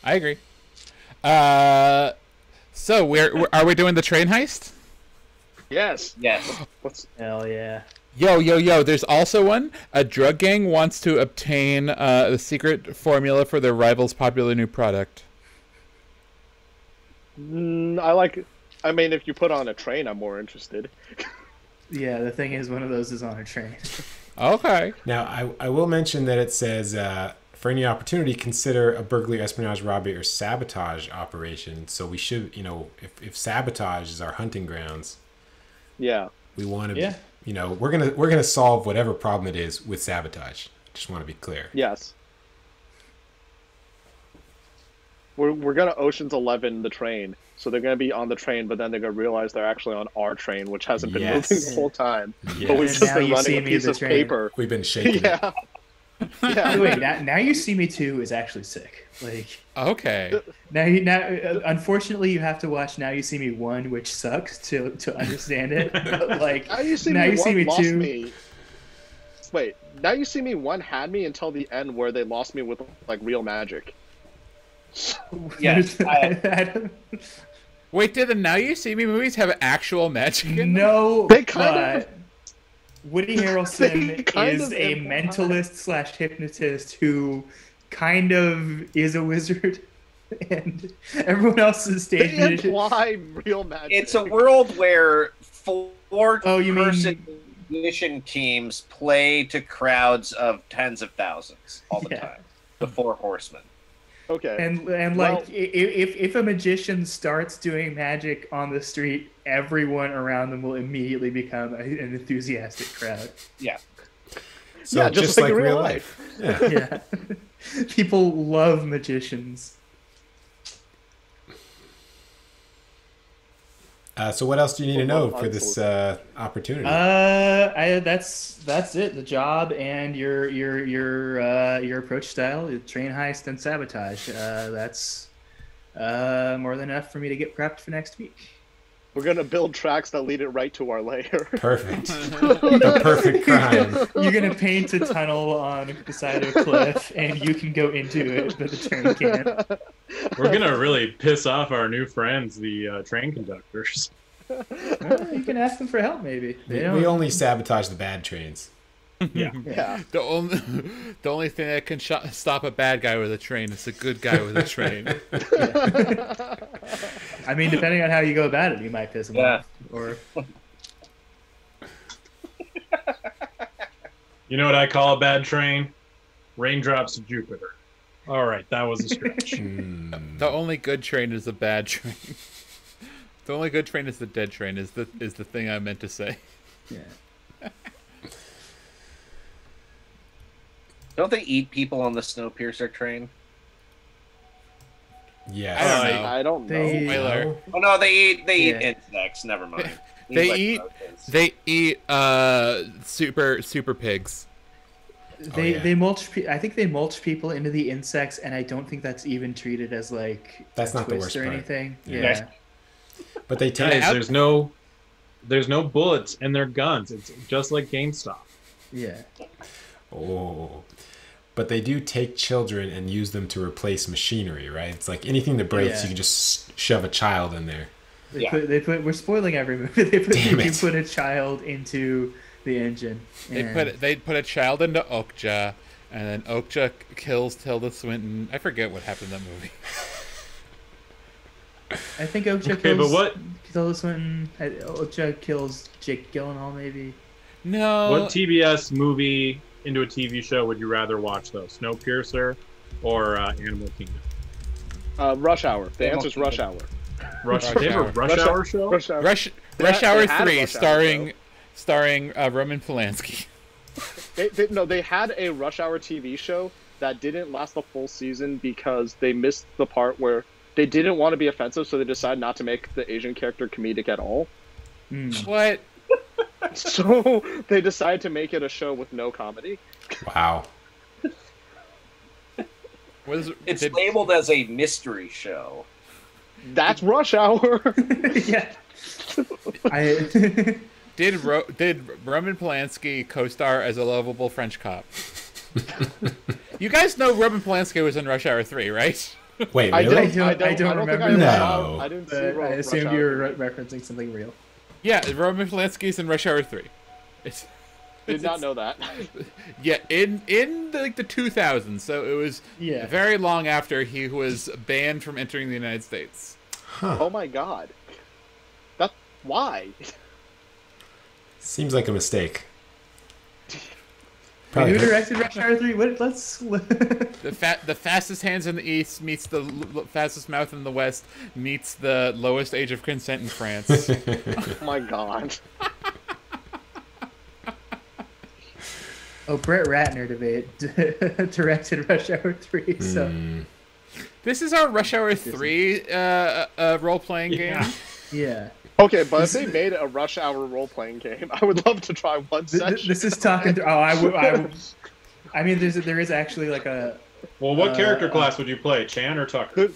I agree. So where are we doing the train heist? Yes. Yes. Hell yeah. Yo, there's also one. A drug gang wants to obtain the secret formula for their rival's popular new product. I mean, if you put on a train, I'm more interested. Yeah, the thing is, one of those is on a train. Okay. Now, I will mention that it says, for any opportunity, consider a burglary, espionage, robbery, or sabotage operation. So we should, if sabotage is our hunting grounds, Yeah. we want to, we're gonna solve whatever problem it is with sabotage. Just want to be clear. Yes. We're gonna Ocean's 11 the train, so they're gonna be on the train, but then they're gonna realize they're actually on our train, which hasn't been Yes. moving the whole time. Yes. But we've And just now been you running see a me piece the of train. paper. We've been shaking it. Yeah. By the way, now you see me too is actually sick. Like, Okay. now, unfortunately, you have to watch Now You See Me 1, which sucks to understand it. But, like, Now You See Now Me You See 1 Me lost 2. me. Wait, Now You See Me 1 had me until the end where they lost me with, like, real magic. Yes. Wait, did the Now You See Me movies have actual magic in them? No, They kind but Woody Harrelson They kind is of a imply- mentalist / hypnotist who kind of is a wizard, and everyone else is stage They magician. imply real magic. It's a world where four Oh, you mean- person magician teams play to crowds of tens of thousands all the Yeah. time. The Four Horsemen. Okay. And Well- like if a magician starts doing magic on the street, everyone around them will immediately become an enthusiastic crowd. Yeah. So Yeah, just like in real life. Yeah. Yeah, people love magicians. So what else do you need to know Well, for this opportunity? That's it. The job and your approach style, train, heist, and sabotage. That's more than enough for me to get prepped for next week. We're gonna build tracks that lead it right to our lair. Perfect. The perfect crime. You're gonna paint a tunnel on the side of a cliff, and you can go into it, but the train can't. We're gonna really piss off our new friends, the train conductors. Well, you can ask them for help, maybe. They don't. We only sabotage the bad trains. Yeah. Yeah. The only thing that can stop a bad guy with a train is a good guy with a train. I mean, depending on how you go about it, you might piss them Yeah. off. Or You know what I call a bad train? Raindrops of Jupiter. All right, that was a stretch. The only good train is a bad train. The only good train is the dead train. Is the thing I meant to say. yeah. Don't they eat people on the Snowpiercer train? Yes. I don't know. I don't know. They- Spoiler. Oh no, they eat Yeah. insects. Never mind. They eat super pigs. They yeah. they mulch. I think they mulch people into the insects, and I don't think that's even treated as like That's a not the twist worst or part. anything. Yeah. Yeah. But they take Guys, there's no bullets in their guns. It's just like GameStop. Yeah. Oh. But they do take children and use them to replace machinery, right? It's like anything that breaks, Yeah. you can just shove a child in there. They put. We're spoiling every movie. Damn You it. put a child into the engine. They put a child into Okja, and then Okja kills Tilda Swinton. I forget what happened in that movie. I think Okja Okay, kills. but what Tilda Swinton. Okja kills Jake Gyllenhaal, maybe. No. what TBS movie into a TV show would you rather watch though? Snowpiercer or Animal Kingdom? Rush Hour. The answer's Rush Hour. Rush Rush Hour. Rush Hour show? Rush Hour. Rush They Hour had a 3, Rush Hour starring Roman Polanski. They had a Rush Hour TV show that didn't last the full season because they missed the part where they didn't want to be offensive, so they decided not to make the Asian character comedic at all. What? So they decided to make it a show with no comedy. Wow. It's labeled as a mystery show. That's Rush Hour. Yeah. I. Did Roman Polanski co-star as a lovable French cop? You guys know Roman Polanski was in Rush Hour 3, right? Wait, I really? don't I don't think remember I ever that. saw- I didn't see But I Rush assumed Hour. you were referencing something real. Yeah, Roman Polanski's in Rush Hour 3. Did not know that. Yeah, in the 2000s, so it was Yeah. very long after he was banned from entering the United States. Oh my god. That's why. Seems like a mistake. Who Probably hurt- directed Rush Hour 3? Let's. The fastest hands in the East meets the fastest mouth in the West meets the lowest age of consent in France. Oh my god. Oh, Brett Ratner directed Rush Hour 3. So This is our Rush Hour 3 role-playing game. yeah. Okay, but if they made a Rush Hour role-playing game, I would love to try one session. This is talking. I I mean, there is actually like a. Well, what character class would you play, Chan or Tucker?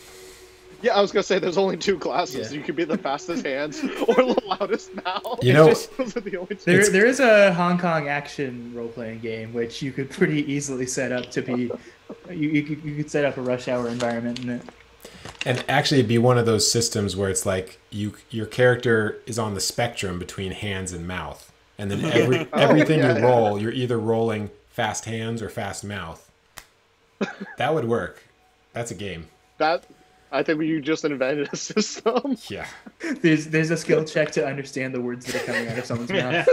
Yeah, I was gonna say there's only two classes. Yeah. You could be the fastest hands or the loudest mouth. You know, Those are the only two. There is a Hong Kong action role playing game which you could pretty easily set up to be. You could set up a rush hour environment in it. and actually, it'd be one of those systems where it's like your character is on the spectrum between hands and mouth, and then everything you roll, you're either rolling fast hands or fast mouth. That would work. That's a game. I think you just invented a system. Yeah. There's a skill check to understand the words that are coming out of someone's mouth.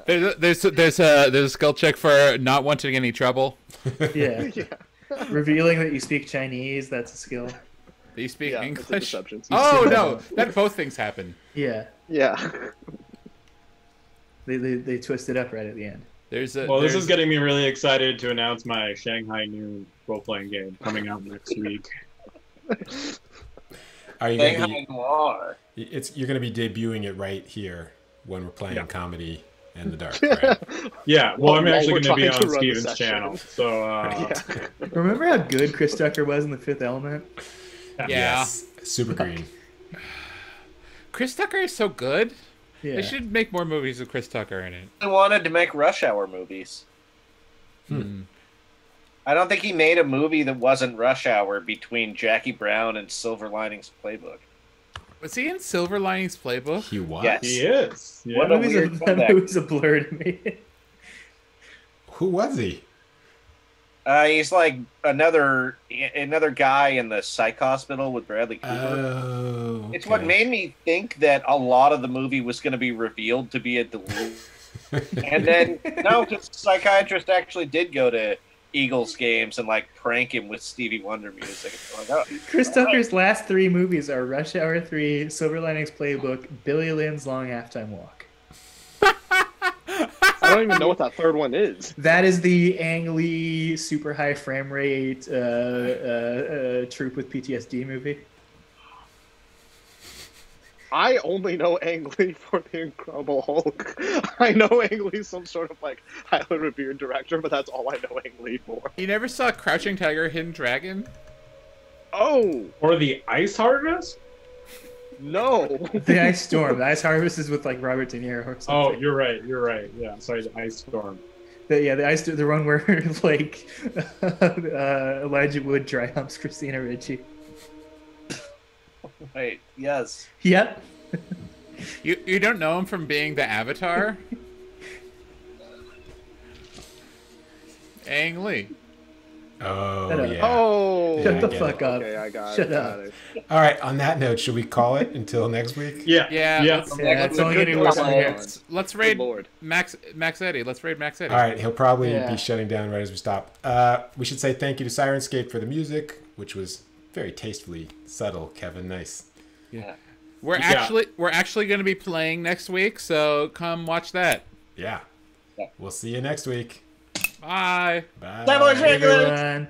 There's a skill check for not wanting any trouble. Yeah. Revealing that you speak Chinese, that's a skill. Do you speak Yeah, English? that's a deception. Oh no, that both things happen. Yeah. Yeah. They twist it up right at the end. This is getting me really excited to announce my Shanghai Noon role-playing game coming out next week. Are you Shanghai Noir. You're going to be debuting it right here when we're playing comedy in the dark, right? Yeah, well, I'm actually we're going to be trying to on run the Steven's session. channel. So, Remember how good Chris Tucker was in The Fifth Element? Yeah. Yes. Super green. Chris Tucker is so good. Yeah. They should make more movies with Chris Tucker in it. He wanted to make Rush Hour movies. I don't think he made a movie that wasn't Rush Hour between Jackie Brown and Silver Linings Playbook. Was he in Silver Linings Playbook? He was? Yes. he is. Yeah. What a weird That comeback. movie's a blur to me. Who was he? He's like another guy in the psych hospital with Bradley Cooper. Oh. It's what made me think that a lot of the movie was going to be revealed to be a delusion. And then, no, because the psychiatrist actually did go to Eagles games and like prank him with Stevie Wonder music. Like, oh, Chris Tucker's last three movies are Rush Hour 3, Silver Linings Playbook, Billy Lynn's Long Halftime Walk. I don't even know what that third one is. That is the Ang Lee super high frame rate troop with PTSD movie. I only know Ang Lee for The Incredible Hulk. I know Ang Lee's some sort of like highly revered director, but that's all I know Ang Lee for. You never saw Crouching Tiger, Hidden Dragon? Oh Or the Ice Harvest? no! The Ice Storm. The Ice Harvest is with like Robert De Niro or Oh, something. you're right. Yeah, sorry, the Ice Storm. The one where like Elijah Wood dry humps Christina Ricci. wait, yes. Yep. You don't know him from being the Avatar? Ang Lee. Oh, Shut up. yeah. Oh! Shut the get fuck up. Okay, I got Shut it. up. Got it. All right, on that note, should we call it until next week? Yeah. Yeah, Yeah. Yeah, it's only getting worse from here. Let's raid Good Lord. Max Eddy. Let's raid Max Eddy. All right, he'll probably Yeah. be shutting down right as we stop. We should say thank you to Sirenscape for the music, which was very tastefully subtle, Kevin. Nice. We're actually going to be playing next week, so come watch that. Yeah. We'll see you next week. Bye. Bye. Bye, boys. Everyone.